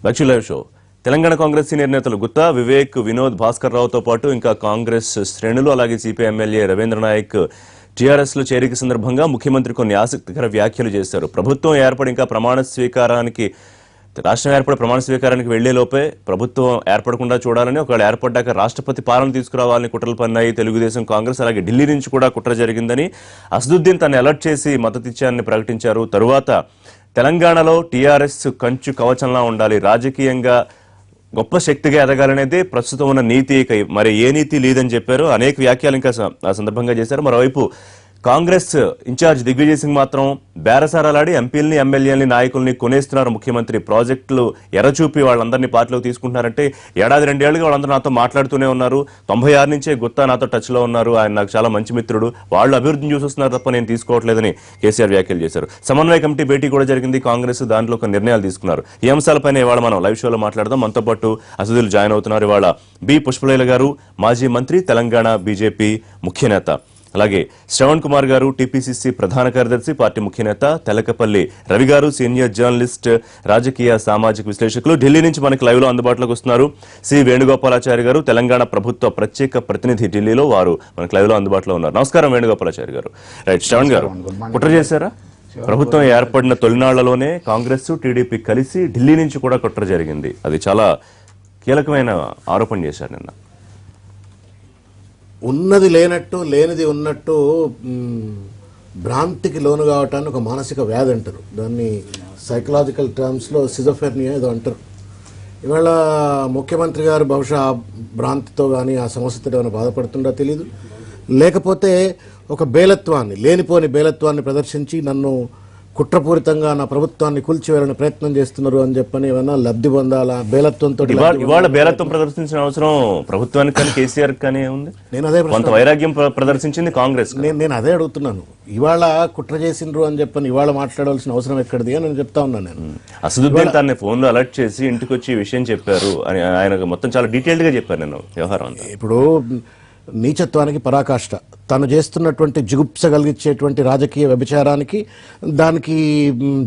Back live show. Telangana Congress senior నేతలు గుత్తా, వివేక్, వినోద్, భాస్కర్ రావుతో పాటు ఇంకా కాంగ్రెస్ శ్రేణులు అలాగే CPI MLA Ravindra Naik TRS లో చేరిక సందర్భంగా ముఖ్యమంత్రి కొన్ని ఆసక్తికర వ్యాఖ్యలు చేశారు. ప్రభుత్వం ఏర్పడి ఇంకా రాష్ట్రం ఏర్పడి ప్రమాణ స్వీకారానికి వెళ్లే లోపే ప్రభుత్వం ఏర్పడకుండా చూడాలని, ఒకవేళ ఏర్పడ్డాక రాష్ట్రపతి పాలన తీసుకురావాలని కుట్రలు పన్నాయి తెలుగుదేశం, కాంగ్రెస్. అలాగే ఢిల్లీ నుంచి కూడా కుట్ర జరిగిందని అసదుద్దీన్ తను అలర్ట్ చేసి మద్దతిచ్చారని ప్రకటించారు. తరువాత తెలంగాణలో టీఆర్ఎస్ కంచు కవచంలా ఉండాలి, రాజకీయంగా గొప్ప శక్తిగా ఎదగాలనేదే ప్రస్తుతం ఉన్న నీతి, మరి ఏ నీతి లేదని చెప్పారు. అనేక వ్యాఖ్యలు ఇంకా ఆ సందర్భంగా చేశారు. మరోవైపు కాంగ్రెస్ ఇన్ఛార్జ్ దిగ్విజయ్ సింగ్ మాత్రం బేరసారాలాడి ఎంపీలని, ఎమ్మెల్యేలని, నాయకుల్ని కొనేస్తున్నారు ముఖ్యమంత్రి. ప్రాజెక్టులు ఎర్రచూపి వాళ్ళందరినీ పార్టీలోకి తీసుకుంటున్నారంటే ఏడాది 2 ఏళ్లుగా వాళ్ళందరూ నాతో మాట్లాడుతూనే ఉన్నారు. 96 నుంచే గుత్తా నాతో టచ్ లో ఉన్నారు, ఆయన నాకు చాలా మంచి మిత్రుడు, వాళ్ళు అభివృద్ధిని చూస్తున్నారు తప్ప నేను తీసుకోవట్లేదని కేసీఆర్ వ్యాఖ్యలు చేశారు. సమన్వయ కమిటీ భేటీ కూడా జరిగింది కాంగ్రెస్, దాంట్లో కొన్ని నిర్ణయాలు తీసుకున్నారు. ఈ అంశాలపైన ఇవాళ మనం లైవ్ షోలో మాట్లాడదాం. మనతో పాటు అసదులు జాయిన్ అవుతున్నారు. ఇవాళ బి పుష్పలీల గారు, మాజీ మంత్రి, తెలంగాణ బీజేపీ ముఖ్య నేత. అలాగే శ్రవణ్ కుమార్ గారు, టీపీసీసీ ప్రధాన కార్యదర్శి, పార్టీ ముఖ్య నేత. తెలకపల్లి రవి గారు, సీనియర్ జర్నలిస్ట్, రాజకీయ సామాజిక విశ్లేషకులు. ఢిల్లీ నుంచి మనకి లైవ్ లో అందుబాటులోకి వస్తున్నారు సి వేణుగోపాలాచారి గారు, తెలంగాణ ప్రభుత్వ ప్రత్యేక ప్రతినిధి, ఢిల్లీలో. వారు మనకి లైవ్ లో అందుబాటులో ఉన్నారు. నమస్కారం వేణుగోపాలాచారి గారు. రైట్, శ్రవణ్ గారు, కుట్ర చేశారా? ప్రభుత్వం ఏర్పడిన తొలినాళ్లలోనే కాంగ్రెస్, టీడీపీ కలిసి ఢిల్లీ నుంచి కూడా కుట్ర జరిగింది. అది చాలా కీలకమైన ఆరోపణ చేశారు నిన్న. ఉన్నది లేనట్టు, లేనిది ఉన్నట్టు భ్రాంతికి లోను కావటాన్ని ఒక మానసిక వ్యాధి అంటారు. దాన్ని సైకలాజికల్ టర్మ్స్లో సిజోఫెర్నియా ఏదో అంటారు. ఇవాళ ముఖ్యమంత్రి గారు బహుశా ఆ భ్రాంతితో కానీ ఆ సమస్యతో ఏమైనా బాధపడుతుండో తెలీదు, లేకపోతే ఒక బేలత్వాన్ని, లేనిపోని బేలత్వాన్ని ప్రదర్శించి నన్ను కుట్రపూరితంగా నా ప్రభుత్వాన్ని కూల్చివేయాలని ప్రయత్నం చేస్తున్నారు అని చెప్పని ఏమన్నా లబ్ధి పొందాలా బేలత్వంతో. ఇవాళ బేలత్వం ప్రదర్శించిన అవసరం ప్రభుత్వానికి కానీ కేసీఆర్ కానీ ఉంది. నేను అదే కొంత వైరాగ్యం ప్రదర్శించింది కాంగ్రెస్. నేను అదే అడుగుతున్నాను. ఇవాళ కుట్ర చేసిండ్రు అని చెప్పని ఇవాళ మాట్లాడవలసిన అవసరం ఎక్కడిది అని నేను చెప్తా ఉన్నాను. నేను అసదుద్దీన్ తన ఫోన్ లో అలర్ట్ చేసి ఇంటికి వచ్చి విషయం చెప్పారు అని ఆయన మొత్తం చాలా డీటెయిల్డ్ గా చెప్పారు నేను వ్యవహారం అంతా. ఇప్పుడు నీచత్వానికి పరాకాష్ట, తను చేస్తున్నటువంటి జిగుప్స కలిగించేటువంటి రాజకీయ వ్యభిచారానికి, దానికి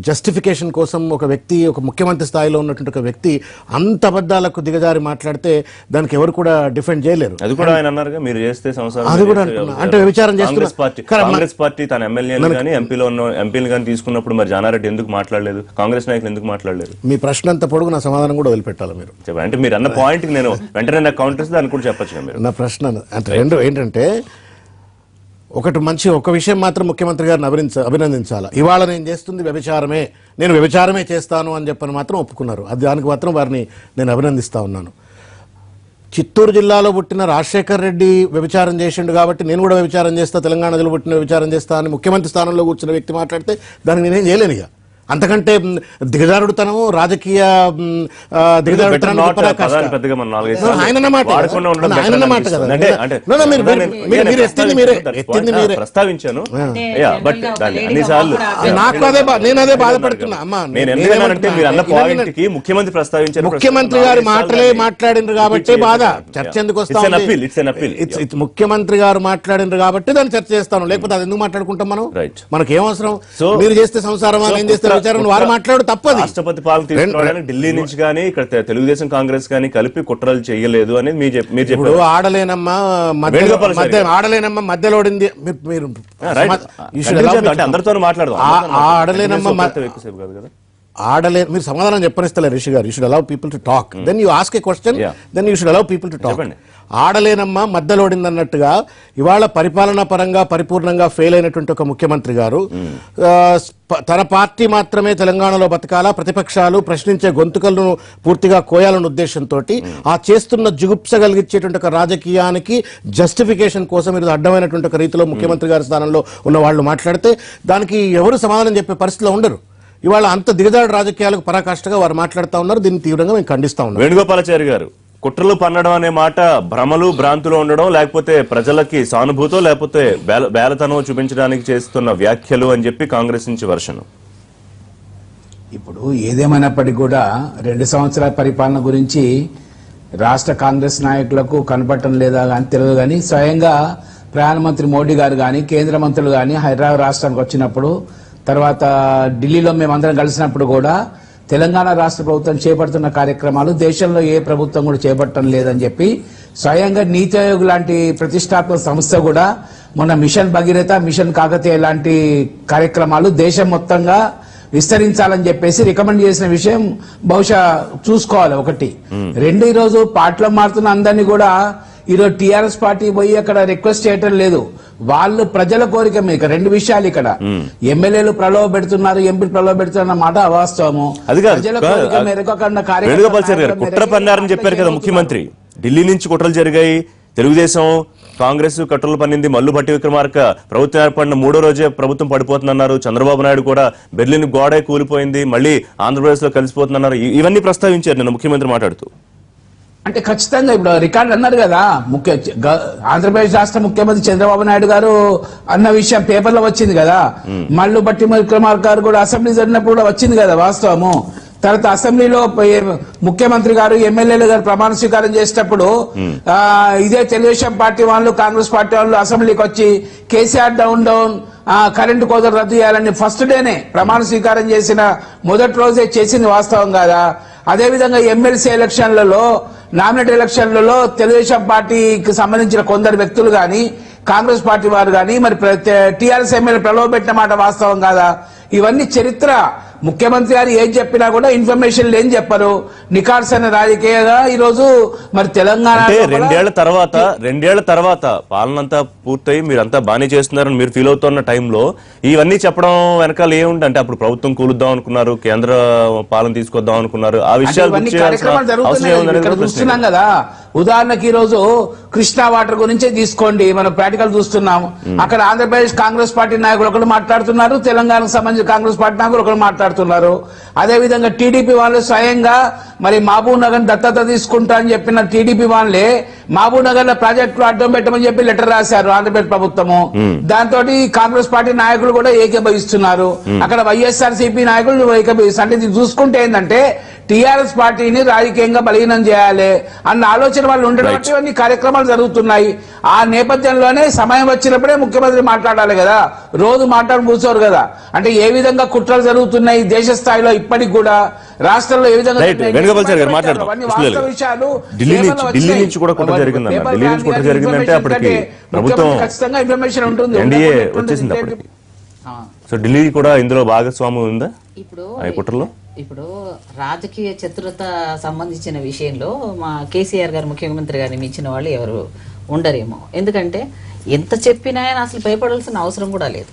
జస్టిఫికేషన్ కోసం ఒక వ్యక్తి, ఒక ముఖ్యమంత్రి స్థాయిలో ఉన్నటువంటి ఒక వ్యక్తి అంత అబద్ధాలకు దిగజారి మాట్లాడితే దానికి ఎవరు కూడా డిఫెండ్ చేయలేరు. అది కూడా ఆయన అన్నారు, మీరు చేస్తే అది కూడా అంటే వ్యభిచారం చేస్తున్నారు. కాంగ్రెస్ పార్టీ తన ఎమ్మెల్యేలు కానీ ఎంపీలు కానీ తీసుకున్నప్పుడు మరి జానారెడ్డి ఎందుకు మాట్లాడలేదు, కాంగ్రెస్ నాయకులు ఎందుకు మాట్లాడలేదు? మీ ప్రశ్న అంత పొడుగు, నా సమాధానం కూడా వదిలిపెట్టాలి మీరు. అంటే మీరు అన్న పాయింట్ నేను వెంటనే నాకు కౌంటర్స్ దాన్ని కూడా చెప్పచ్చు. నా ప్రశ్న అంటే రెండు ఏంటంటే, ఒక విషయం మాత్రం ముఖ్యమంత్రి గారిని అభినందించాలి. ఇవాళ నేను చేస్తుంది వ్యభిచారమే, నేను వ్యభిచారమే చేస్తాను అని చెప్పని మాత్రం ఒప్పుకున్నారు. దానికి మాత్రం వారిని నేను అభినందిస్తా ఉన్నాను. చిత్తూరు జిల్లాలో పుట్టిన రాజశేఖర్ రెడ్డి వ్యభిచారం చేసిండు కాబట్టి నేను కూడా వ్యభిచారం చేస్తా, తెలంగాణలో పుట్టిన వ్యభిచారం చేస్తా అని ముఖ్యమంత్రి స్థానంలో కూర్చున్న వ్యక్తి మాట్లాడితే దానికి నేనేం చేయలేను. ఇక అంతకంటే దిగజారుడుతనము, రాజకీయ దిగజారుడుతనం ఆయన మాట కదా. మీరు ఎత్తింది మీరే ప్రస్తావించాను. నేను అదే బాధపడుతున్నా అమ్మా. ముఖ్యమంత్రి ప్రస్తావించారు, ముఖ్యమంత్రి గారి మాటలే మాట్లాడినారు కాబట్టి బాధ. చర్చ ఎందుకు వస్తాం? ముఖ్యమంత్రి గారు మాట్లాడినారు కాబట్టి దాన్ని చర్చ చేస్తాను, లేకపోతే అది ఎందుకు మాట్లాడుకుంటాం మనం? మనకేం అవసరం? మీరు చేస్తే సంసారం, ఏం చేస్తే వారు మాట్లాడు తప్పదు. రాష్ట్రపతి పాలన తీసుకోవడానికి ఢిల్లీ నుంచి కానీ ఇక్కడ తెలుగుదేశం, కాంగ్రెస్ కానీ కలిపి కుట్రలు చేయలేదు అని మీరు చెప్పారు. ఆడలేనమ్మా మధ్యలోడింది. మీరు అందరితో మాట్లాడదాం. మీరు సమాధానం చెప్పనిస్తలేరు రిషి గారు. You should allow people to talk, then you ask a question, then you should allow people to talk. ఆడలేనమ్మా మధ్యలోడింది అన్నట్టుగా ఇవాళ పరిపాలనా పరంగా పరిపూర్ణంగా ఫెయిల్ అయినటువంటి ఒక ముఖ్యమంత్రి గారు తన పార్టీ మాత్రమే తెలంగాణలో బతకాలా, ప్రతిపక్షాలు ప్రశ్నించే గొంతుకలను పూర్తిగా కోయాలన్న ఉద్దేశంతో ఆ చేస్తున్న జిగుప్స కలిగించేటువంటి ఒక రాజకీయానికి జస్టిఫికేషన్ కోసం ఇది అడ్డమైనటువంటి ఒక రీతిలో ముఖ్యమంత్రి గారి స్థానంలో ఉన్న వాళ్ళు మాట్లాడితే దానికి ఎవరు సమాధానం చెప్పే పరిస్థితిలో ఉండరు. ఇవాళ అంత దిగజాడు రాజకీయాలకు పరాకాష్ఠగా వారు మాట్లాడుతూ ఉన్నారు. దీన్ని తీవ్రంగా మేము ఖండిస్తా ఉన్నాం. వేణుగోపాలాచారి గారు, కుట్రలు పన్నడం అనే మాట భ్రమలు, భ్రాంతులు ఉండడం, లేకపోతే ప్రజలకి సానుభూతో, లేకపోతే బేలతనం చూపించడానికి చేస్తున్న వ్యాఖ్యలు అని చెప్పి కాంగ్రెస్ నుంచి వర్షను. ఇప్పుడు ఏదేమైనప్పటికీ కూడా 2 సంవత్సరాల పరిపాలన గురించి రాష్ట్ర కాంగ్రెస్ నాయకులకు కనపడటం లేదా అని తెలియదు. కానీ స్వయంగా ప్రధానమంత్రి మోడీ గారు కానీ, కేంద్ర మంత్రులు కానీ హైదరాబాద్ రాష్ట్రానికి వచ్చినప్పుడు, తర్వాత ఢిల్లీలో మేమందరం కలిసినప్పుడు కూడా తెలంగాణ రాష్ట్ర ప్రభుత్వం చేపడుతున్న కార్యక్రమాలు దేశంలో ఏ ప్రభుత్వం కూడా చేపట్టడం లేదని చెప్పి స్వయంగా నీతి ఆయోగ్ లాంటి ప్రతిష్టాత్మక సంస్థ కూడా మొన్న మిషన్ భగీరథ, మిషన్ కాకతీయ లాంటి కార్యక్రమాలు దేశం మొత్తంగా విస్తరించాలని చెప్పేసి రికమెండ్ చేసిన విషయం బహుశా చూసుకోవాలి. ఒకటి. రెండు, ఈరోజు పార్టీలో మారుతున్న అందరినీ కూడా ఈరోజు టీఆర్ఎస్ పార్టీ పోయి అక్కడ రిక్వెస్ట్ చేయటం లేదు. వాళ్ళు ప్రజల కోరిక మీద రెండు విషయాలు ఇక్కడ ఎమ్మెల్యేలు ప్రలోభ పెడుతున్నారు, ఎంపీలు ప్రలోభ పెడుతున్న మాట అవాస్తవము. ప్రజల కోరిక మేరకు అక్కడ కుట్ర పన్నారని చెప్పారు కదా ముఖ్యమంత్రి. ఢిల్లీ నుంచి కుట్రలు జరిగాయి, తెలుగుదేశం కాంగ్రెస్ కట్టులు పన్నింది, మల్లు భట్టి విక్రమార్క ప్రభుత్వం ఏర్పడిన 3వ రోజే ప్రభుత్వం పడిపోతుందన్నారు. చంద్రబాబు నాయుడు కూడా బెర్లిన్ గోడే కూలిపోయింది, మళ్ళీ ఆంధ్రప్రదేశ్ లో కలిసిపోతుందన్నారు. ఇవన్నీ ప్రస్తావించారు నిన్న ముఖ్యమంత్రి మాట్లాడుతూ. అంటే ఖచ్చితంగా ఇప్పుడు రికార్డు అన్నారు కదా, ఆంధ్రప్రదేశ్ రాష్ట్ర ముఖ్యమంత్రి చంద్రబాబు నాయుడు గారు అన్న విషయం పేపర్లో వచ్చింది కదా. మల్లు భట్టి విక్రమార్క గారు కూడా అసెంబ్లీ జరిగినప్పుడు కూడా వచ్చింది కదా వాస్తవము. తర్వాత అసెంబ్లీలో ముఖ్యమంత్రి గారు, ఎమ్మెల్యేలు గారు ప్రమాణ స్వీకారం చేసేటప్పుడు ఇదే తెలుగుదేశం పార్టీ వాళ్ళు, కాంగ్రెస్ పార్టీ వాళ్ళు అసెంబ్లీకి వచ్చి కేసీఆర్ డౌన్ కరెంటు కోతలు రద్దు చేయాలని ఫస్ట్ డేనే ప్రమాణ స్వీకారం చేసిన మొదటి రోజే చేసింది వాస్తవం కాదా? అదేవిధంగా ఎమ్మెల్సీ ఎలక్షన్లలో, నామినేట్ ఎలక్షన్లలో తెలుగుదేశం పార్టీకి సంబంధించిన కొందరు వ్యక్తులు గాని, కాంగ్రెస్ పార్టీ వారు గాని, మరి టీఆర్ఎస్ ఎమ్మెల్యే ప్రలోభ పెట్టిన మాట వాస్తవం కాదా? ఇవన్నీ చరిత్ర. ముఖ్యమంత్రి గారు ఏం చెప్పినా కూడా ఇన్ఫర్మేషన్ లేని చెప్పరు. నికార్సైన రాజకీయంగా ఈరోజు మరి తెలంగాణ రెండేళ్ల తర్వాత పాలన అంతా పూర్తయి మీరంతా బాగానే చేస్తున్నారని మీరు ఫీల్ అవుతున్న టైంలో ఇవన్నీ చెప్పడం వెనకాల ఏముంది? అంటే అప్పుడు ప్రభుత్వం కూలుద్దాం అనుకున్నారు, కేంద్ర పాలన తీసుకొద్దాం అనుకున్నారు, ఆ విషయాలు చూస్తున్నాం కదా. ఉదాహరణకి ఈరోజు కృష్ణా వాటర్ గురించే తీసుకోండి, మనం ప్రాక్టికల్ చూస్తున్నాం. అక్కడ ఆంధ్రప్రదేశ్ కాంగ్రెస్ పార్టీ నాయకులు ఒకరు మాట్లాడుతున్నారు, తెలంగాణకు సంబంధించిన కాంగ్రెస్ పార్టీ నాయకులు ఒకరు మాట్లాడుతున్నారు. అదేవిధంగా టీడీపీ వాళ్ళు స్వయంగా మరి మహబూబ్ నగర్ దత్తత తీసుకుంటా అని చెప్పిన టీడీపీ వాళ్ళే మహబూబ్ నగర్ లో ప్రాజెక్టులు అడ్డం పెట్టమని చెప్పి లెటర్ రాశారు ఆంధ్రప్రదేశ్ ప్రభుత్వము. దాంతో కాంగ్రెస్ పార్టీ నాయకులు కూడా ఏకీభవిస్తున్నారు, అక్కడ వైఎస్ఆర్ సిపి నాయకులు ఏకీభవిస్తారు. అంటే ఇది చూసుకుంటే ఏంటంటే టీఆర్ఎస్ పార్టీని రాజకీయంగా బలహీనం చేయాలి అన్న ఆలోచన వాళ్ళు ఉండడం అన్ని కార్యక్రమాలు జరుగుతున్నాయి. ఆ నేపథ్యంలోనే సమయం వచ్చినప్పుడే ముఖ్యమంత్రి మాట్లాడాలి కదా, రోజు మాట్లాడి కూర్చోరు కదా. అంటే ఏ విధంగా కుట్రలు జరుగుతున్నాయి దేశ స్థాయిలో ఇప్పటికి కూడా, రాష్ట్రంలో ఏ విధంగా ఢిల్లీ నుంచి కూడా కుట్ర జరిగిందన్న. ఢిల్లీ నుంచి కుట్ర జరిగిందంటే అప్పటికి ప్రభుత్వం ఖచ్చితంగా ఇన్ఫర్మేషన్ ఉంటుంది, ఎన్డీఏ వచ్చేసింది అప్పటికి. సో ఢిల్లీ కూడా ఇందులో భాగస్వామ్యం ఉందా కుట్రలో? ఇప్పుడు రాజకీయ చతురత సంబంధించిన విషయంలో మా కేసీఆర్ గారు ముఖ్యమంత్రి గారిని మించిన వాళ్ళు ఎవరు ఉండరేమో. ఎందుకంటే ఎంత చెప్పినా ఆయన అసలు భయపడాల్సిన అవసరం కూడా లేదు.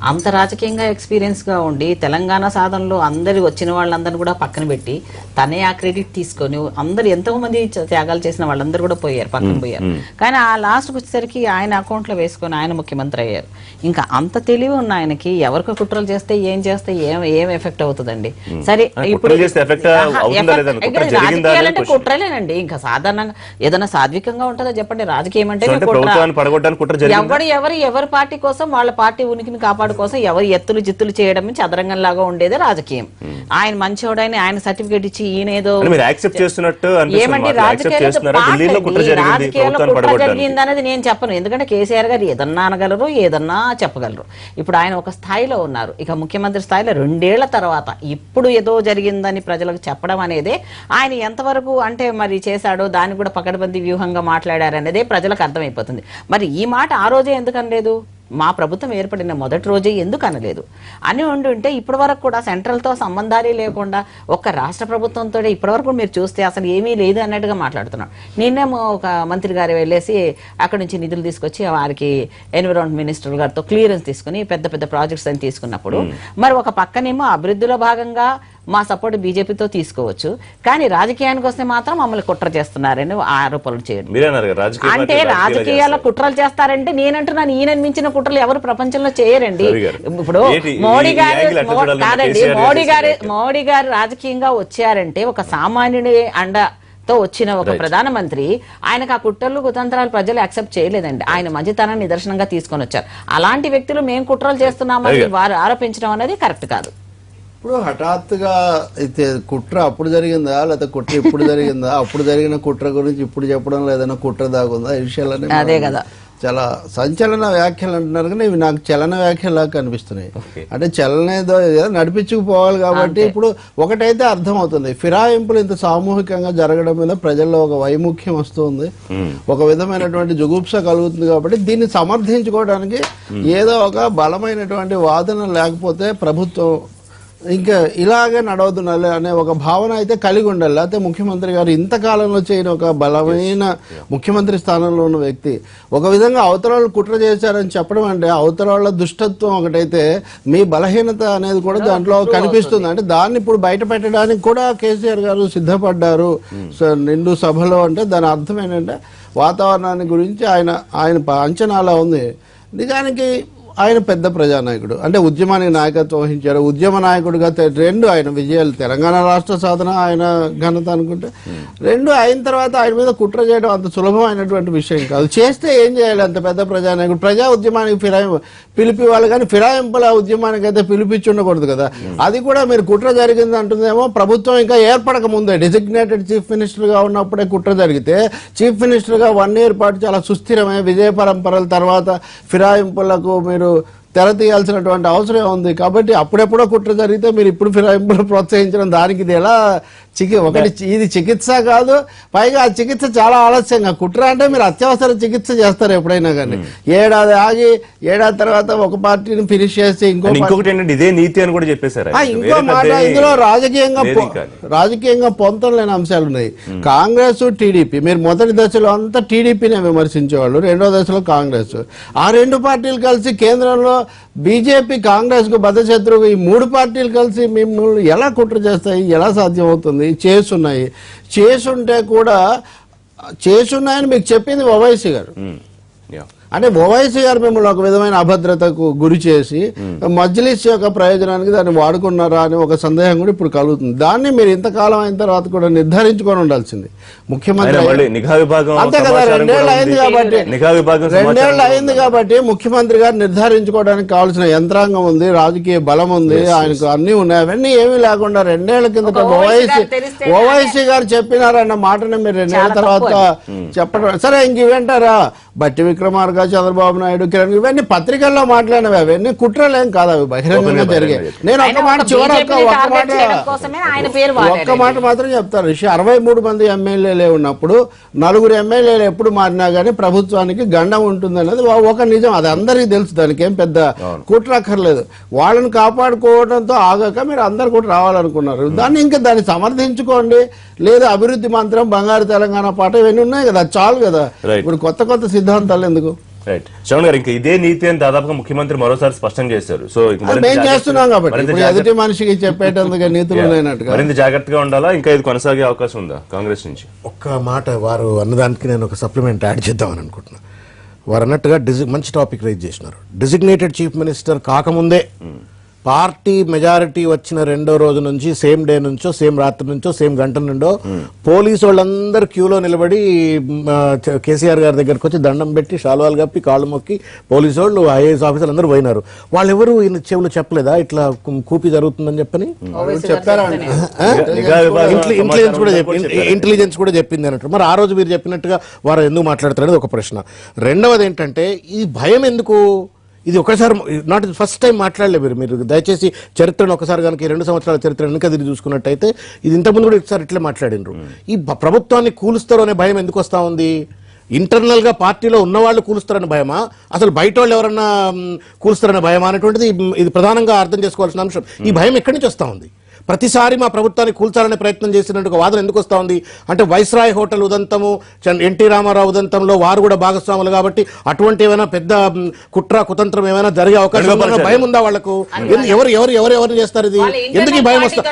అంత రాజకీయంగా ఎక్స్పీరియన్స్గా ఉండి తెలంగాణ సాధనలో అందరి వచ్చిన వాళ్ళందరినీ కూడా పక్కన పెట్టి తనే ఆ క్రెడిట్ తీసుకొని అందరు ఎంతో మంది త్యాగాలు చేసిన వాళ్ళందరూ కూడా పోయారు, పక్కన పోయారు. కానీ ఆ లాస్ట్కి వచ్చేసరికి ఆయన అకౌంట్లో వేసుకొని ఆయన ముఖ్యమంత్రి అయ్యారు. ఇంకా అంత తెలివి ఉన్న ఆయనకి ఎవరికి కుట్రలు చేస్తే ఏం ఎఫెక్ట్ అవుతుందండి? సరే ఇప్పుడు రాజకీయాలంటే కుట్రలేనండి. ఇంకా సాధారణంగా ఏదైనా సాత్వికంగా ఉంటుందో చెప్పండి. రాజకీయం అంటే ఎవరి పార్టీ కోసం వాళ్ళ పార్టీ ఉనికిని కాపాడు కోసం ఎవరు ఎత్తులు జిత్తులు చేయడం చదరంగం లాగా ఉండేదే రాజకీయం. ఆయన మంచివాడని ఆయన సర్టిఫికేట్ ఇచ్చి ఈయన ఏదో ఏమంటే రాజకీయాల్లో కుట్ర జరిగిందనేది నేను చెప్పను. ఎందుకంటే కేసీఆర్ గారు ఏదన్నా అనగలరు, ఏదన్నా చెప్పగలరు. ఇప్పుడు ఆయన ఒక స్థాయిలో ఉన్నారు, ఇక ముఖ్యమంత్రి స్థాయిలో 2 ఏళ్ల తర్వాత ఇప్పుడు ఏదో జరిగిందని ప్రజలకు చెప్పడం అనేది ఆయన ఎంతవరకు అంటే మరి చేశాడో దాన్ని కూడా పకడ్బందీ వ్యూహంగా మాట్లాడారనేదే ప్రజలకు అర్థమైపోతుంది. మరి ఈ మాట ఆ రోజే ఎందుకు అనలేదు? మా ప్రభుత్వం ఏర్పడిన మొదటి రోజే ఎందుకు అనలేదు అని ఉండుంటే ఇప్పటి వరకు కూడా సెంట్రల్తో సంబంధాలే లేకుండా ఒక్క రాష్ట్ర ప్రభుత్వంతో ఇప్పటివరకు మీరు చూస్తే అసలు ఏమీ లేదు అన్నట్టుగా మాట్లాడుతున్నాడు. నిన్నేమో ఒక మంత్రి గారు వెళ్ళేసి అక్కడి నుంచి నిధులు తీసుకొచ్చి వారికి ఎన్విరాన్మెంట్ మినిస్టర్ గారితో క్లియరెన్స్ తీసుకుని పెద్ద పెద్ద ప్రాజెక్ట్స్ అని తీసుకున్నప్పుడు మరి ఒక పక్కనేమో అభివృద్ధిలో భాగంగా మా సపోర్ట్ బీజేపీతో తీసుకోవచ్చు, కానీ రాజకీయానికి వస్తే మాత్రం మమ్మల్ని కుట్ర చేస్తున్నారని ఆరోపణలు చేయడం. అంటే రాజకీయాల్లో కుట్రలు చేస్తారంటే నేనంటున్నాను, ఈయన మించిన కుట్రలు ఎవరు ప్రపంచంలో చేయరండి. ఇప్పుడు మోడీ గారు రాజకీయంగా వచ్చారంటే ఒక సామాన్యుడి అండతో వచ్చిన ఒక ప్రధానమంత్రి, ఆయనకు ఆ కుట్రలు కుతంత్రాలు ప్రజలు యాక్సెప్ట్ చేయలేదండి. ఆయన మంచితనాన్ని నిదర్శనంగా తీసుకొని వచ్చారు. అలాంటి వ్యక్తులు మేము కుట్రలు చేస్తున్నామని వారు ఆరోపించడం అనేది కరెక్ట్ కాదు. ఇప్పుడు హఠాత్తుగా అయితే కుట్ర అప్పుడు జరిగిందా లేకపోతే కుట్ర ఇప్పుడు జరిగిందా, అప్పుడు జరిగిన కుట్ర గురించి ఇప్పుడు చెప్పడం లేదన్నా కుట్ర దాగుందా, ఈ విషయాలన్నీ అదే కదా చాలా సంచలన వ్యాఖ్యలు అంటున్నారు కానీ ఇవి నాకు చలన వ్యాఖ్యలా కనిపిస్తున్నాయి. అంటే చలనేదో నడిపించుకుపోవాలి కాబట్టి ఇప్పుడు ఒకటైతే అర్థమవుతుంది, ఫిరాయింపులు ఇంత సామూహికంగా జరగడం మీద ప్రజల్లో ఒక వైముఖ్యం వస్తుంది, ఒక విధమైనటువంటి జుగుప్స కలుగుతుంది. కాబట్టి దీన్ని సమర్థించుకోవడానికి ఏదో ఒక బలమైనటువంటి వాదన లేకపోతే ప్రభుత్వం ఇంకా ఇలాగే నడవదు అనే ఒక భావన అయితే కలిగి ఉండాలి. లేకపోతే ముఖ్యమంత్రి గారు ఇంతకాలంలో చేయని ఒక బలమైన ముఖ్యమంత్రి స్థానంలో ఉన్న వ్యక్తి ఒక విధంగా అవతల వాళ్ళు కుట్ర చేశారని చెప్పడం అంటే అవతల వాళ్ళ దుష్టత్వం ఒకటైతే మీ బలహీనత అనేది కూడా దాంట్లో కనిపిస్తుంది. అంటే దాన్ని ఇప్పుడు బయట పెట్టడానికి కూడా కేసీఆర్ గారు సిద్ధపడ్డారు నిండు సభలో. అంటే దాని అర్థం ఏంటంటే వాతావరణాన్ని గురించి ఆయన అంచనాలా ఉంది. నిజానికి ఆయన పెద్ద ప్రజానాయకుడు, అంటే ఉద్యమానికి నాయకత్వం వహించాడు. ఉద్యమ నాయకుడిగా రెండు ఆయన విజయాలు, తెలంగాణ రాష్ట్ర సాధన ఆయన ఘనత అనుకుంటే, రెండు అయిన తర్వాత ఆయన మీద కుట్ర చేయడం అంత సులభమైనటువంటి విషయం కాదు. చేస్తే ఏం చేయాలి అంత పెద్ద ప్రజానాయకుడు? ప్రజా ఉద్యమానికి పిలిపివ్వాలి కానీ ఫిరాయింపుల ఉద్యమానికి అయితే పిలిపించి ఉండకూడదు కదా. అది కూడా మీరు కుట్ర జరిగింది అంటుందేమో ప్రభుత్వం ఇంకా ఏర్పడక ముందే, డెసిగ్నేటెడ్ చీఫ్ మినిస్టర్గా ఉన్నప్పుడే కుట్ర జరిగితే చీఫ్ మినిస్టర్గా 1 year పాటు చాలా సుస్థిరమే విజయ పరంపరల తర్వాత ఫిరాయింపులకు మీరు తెర తీయాల్సినటువంటి అవసరం ఉంది. కాబట్టి అప్పుడెప్పుడో కుట్ర జరిగితే మీరు ఇప్పుడు ఫిరాయింపులు ప్రోత్సహించడం దానికి ఇది ఎలా ఇది చికిత్స కాదు. పైగా ఆ చికిత్స చాలా ఆలస్యంగా. కుట్ర అంటే మీరు అత్యవసర చికిత్స చేస్తారు ఎప్పుడైనా కానీ. ఏడాది ఆగి ఏడాది తర్వాత ఒక పార్టీని ఫినిష్ చేసి ఇంకొకటి ఏంటంటే ఇదే నీతి అని కూడా చెప్పేశారు. ఇంకో మాట, ఇందులో రాజకీయంగా పొంతం లేని అంశాలు ఉన్నాయి. కాంగ్రెస్ టీడీపీ, మీరు మొదటి దశలో అంతా టీడీపీనే విమర్శించేవాళ్ళు, రెండో దశలో కాంగ్రెస్. ఆ రెండు పార్టీలు కలిసి కేంద్రంలో బీజేపీ కాంగ్రెస్ కు బద్ధశత్రువు, ఈ 3 పార్టీలు కలిసి మిమ్మల్ని ఎలా కుట్ర చేస్తాయి? ఎలా సాధ్యం అవుతుంది? చేసున్నాయని మీకు చెప్పింది ఓవైసీ గారు. అంటే ఓవైసీ గారు మిమ్మల్ని ఒక విధమైన అభద్రతకు గురి చేసి మజ్లిస్ యొక్క ప్రయోజనానికి దాన్ని వాడుకున్నారా అని ఒక సందేహం కూడా ఇప్పుడు కలుగుతుంది. దాన్ని మీరు ఇంతకాలం అయిన తర్వాత కూడా నిర్ధారించుకొని ఉండాల్సింది ముఖ్యమంత్రి. అంతే కదా, 2 ఏళ్ళు అయింది కాబట్టి ముఖ్యమంత్రి గారు నిర్ధారించుకోవడానికి కావాల్సిన యంత్రాంగం ఉంది, రాజకీయ బలం ఉంది, ఆయనకు అన్ని ఉన్నాయి. అవన్నీ ఏమీ లేకుండా 2 ఏళ్ల కిందట ఓవైసీ గారు చెప్పినారన్న మాటని మీరు 2 ఏళ్ల తర్వాత చెప్పడం. సరే, ఇంక ఇవేంటారా బట్టి విక్రమార్క, చంద్రబాబు నాయుడు, కిరణ్, ఇవన్నీ పత్రికల్లో మాట్లాడినవి, అవన్నీ కుట్రలేం కాదు, అవి బహిరంగంగా జరిగాయి. నేను ఒక్క మాట మాత్రం చెప్తాను. 63 మంది ఎమ్మెల్యేలే ఉన్నప్పుడు 4 ఎమ్మెల్యేలు ఎప్పుడు మారినా గానీ ప్రభుత్వానికి గండం ఉంటుంది అనేది ఒక నిజం. అది అందరికీ తెలుసు, దానికి ఏం పెద్ద కుట్ర అక్కర్లేదు. వాళ్ళని కాపాడుకోవడంతో ఆగాక మీరు అందరు కూడా రావాలనుకున్నారు. దాన్ని సమర్థించుకోండి. లేదా అభివృద్ధి మంత్రం, బంగారు తెలంగాణ పాట, ఇవన్నీ ఉన్నాయి కదా, చాలు కదా. ఇప్పుడు కొత్త సిద్ధాంతాలు ఎందుకు? రైట్, శ్రవణ్ గారు, ఇంకా ఇదే నీతి అని దాదాపుగా ముఖ్యమంత్రి మరోసారి స్పష్టం చేశారు. సో మేము చేస్తున్నాం కాబట్టి ఎదుటి మనిషికి చెప్పేటందుకు నీతులు లేనట్టుగా మరింత జాగ్రత్తగా ఉండాలా? ఇంకా ఇది కొనసాగే అవకాశం ఉందా కాంగ్రెస్ నుంచి? ఒక్క మాట వారు అన్నదానికి నేను ఒక సప్లిమెంట్ యాడ్ చేద్దామని అనుకుంటున్నాను. వారు అన్నట్టుగా మంచి టాపిక్ రైజ్ చేసినారు. డిజిగ్నేటెడ్ చీఫ్ మినిస్టర్ కాకముందే పార్టీ మెజారిటీ వచ్చిన 2వ రోజు నుంచి, సేమ్ డే నుంచో, సేమ్ రాత్రి నుంచో, సేమ్ గంట నుండో పోలీసు వాళ్ళందరూ క్యూలో నిలబడి కేసీఆర్ గారి దగ్గరకు వచ్చి దండం పెట్టి షాల్వాలు కప్పి కాళ్ళు మొక్కి పోలీసు వాళ్ళు, ఐఏఎస్ ఆఫీసర్లు అందరూ పోయినారు. వాళ్ళు ఎవరు ఈయన చెవులు చెప్పలేదా ఇట్లా కూపి జరుగుతుందని చెప్పని? ఇంటెలిజెన్స్ కూడా చెప్పింది అన్నట్టు. మరి ఆ రోజు మీరు చెప్పినట్టుగా వారు ఎందుకు మాట్లాడతారనేది ఒక ప్రశ్న. రెండవది ఏంటంటే ఈ భయం ఎందుకు? ఇది ఒకసారి నాట్ ఫస్ట్ టైం మాట్లాడలేదు మీరు. దయచేసి చరిత్రను ఒకసారి కనుక 2 సంవత్సరాల చరిత్ర వెనుక తిరిగి చూసుకున్నట్టయితే ఇది ఇంతకుముందు కూడా ఒకసారి ఇట్లే మాట్లాడినరు. ఈ ప్రభుత్వాన్ని కూలుస్తారు అనే భయం ఎందుకు వస్తూ ఉంది? ఇంటర్నల్ గా పార్టీలో ఉన్నవాళ్ళు కూలుస్తారని భయమా, అసలు బయట వాళ్ళు ఎవరన్నా కూలుస్తారనే భయమా అనేటువంటిది ఇది ప్రధానంగా అర్థం చేసుకోవాల్సిన అంశం. ఈ భయం ఎక్కడి నుంచి వస్తూ ఉంది? ప్రతిసారి మా ప్రభుత్వాన్ని కూల్చాలనే ప్రయత్నం చేసినట్టు వాదన ఎందుకు వస్తూ ఉంది అంటే, వైస్రాయ్ హోటల్ ఉదంతము, ఎన్టీ రామారావు ఉదంతంలో వారు కూడా భాగస్వాములు కాబట్టి అటువంటి ఏమైనా పెద్ద కుట్ర కుతంత్రం ఏమైనా జరిగే అవకాశం భయం ఉందా వాళ్లకు? ఎవరు చేస్తారు ఇది? ఎందుకు ఈ భయం వస్తా?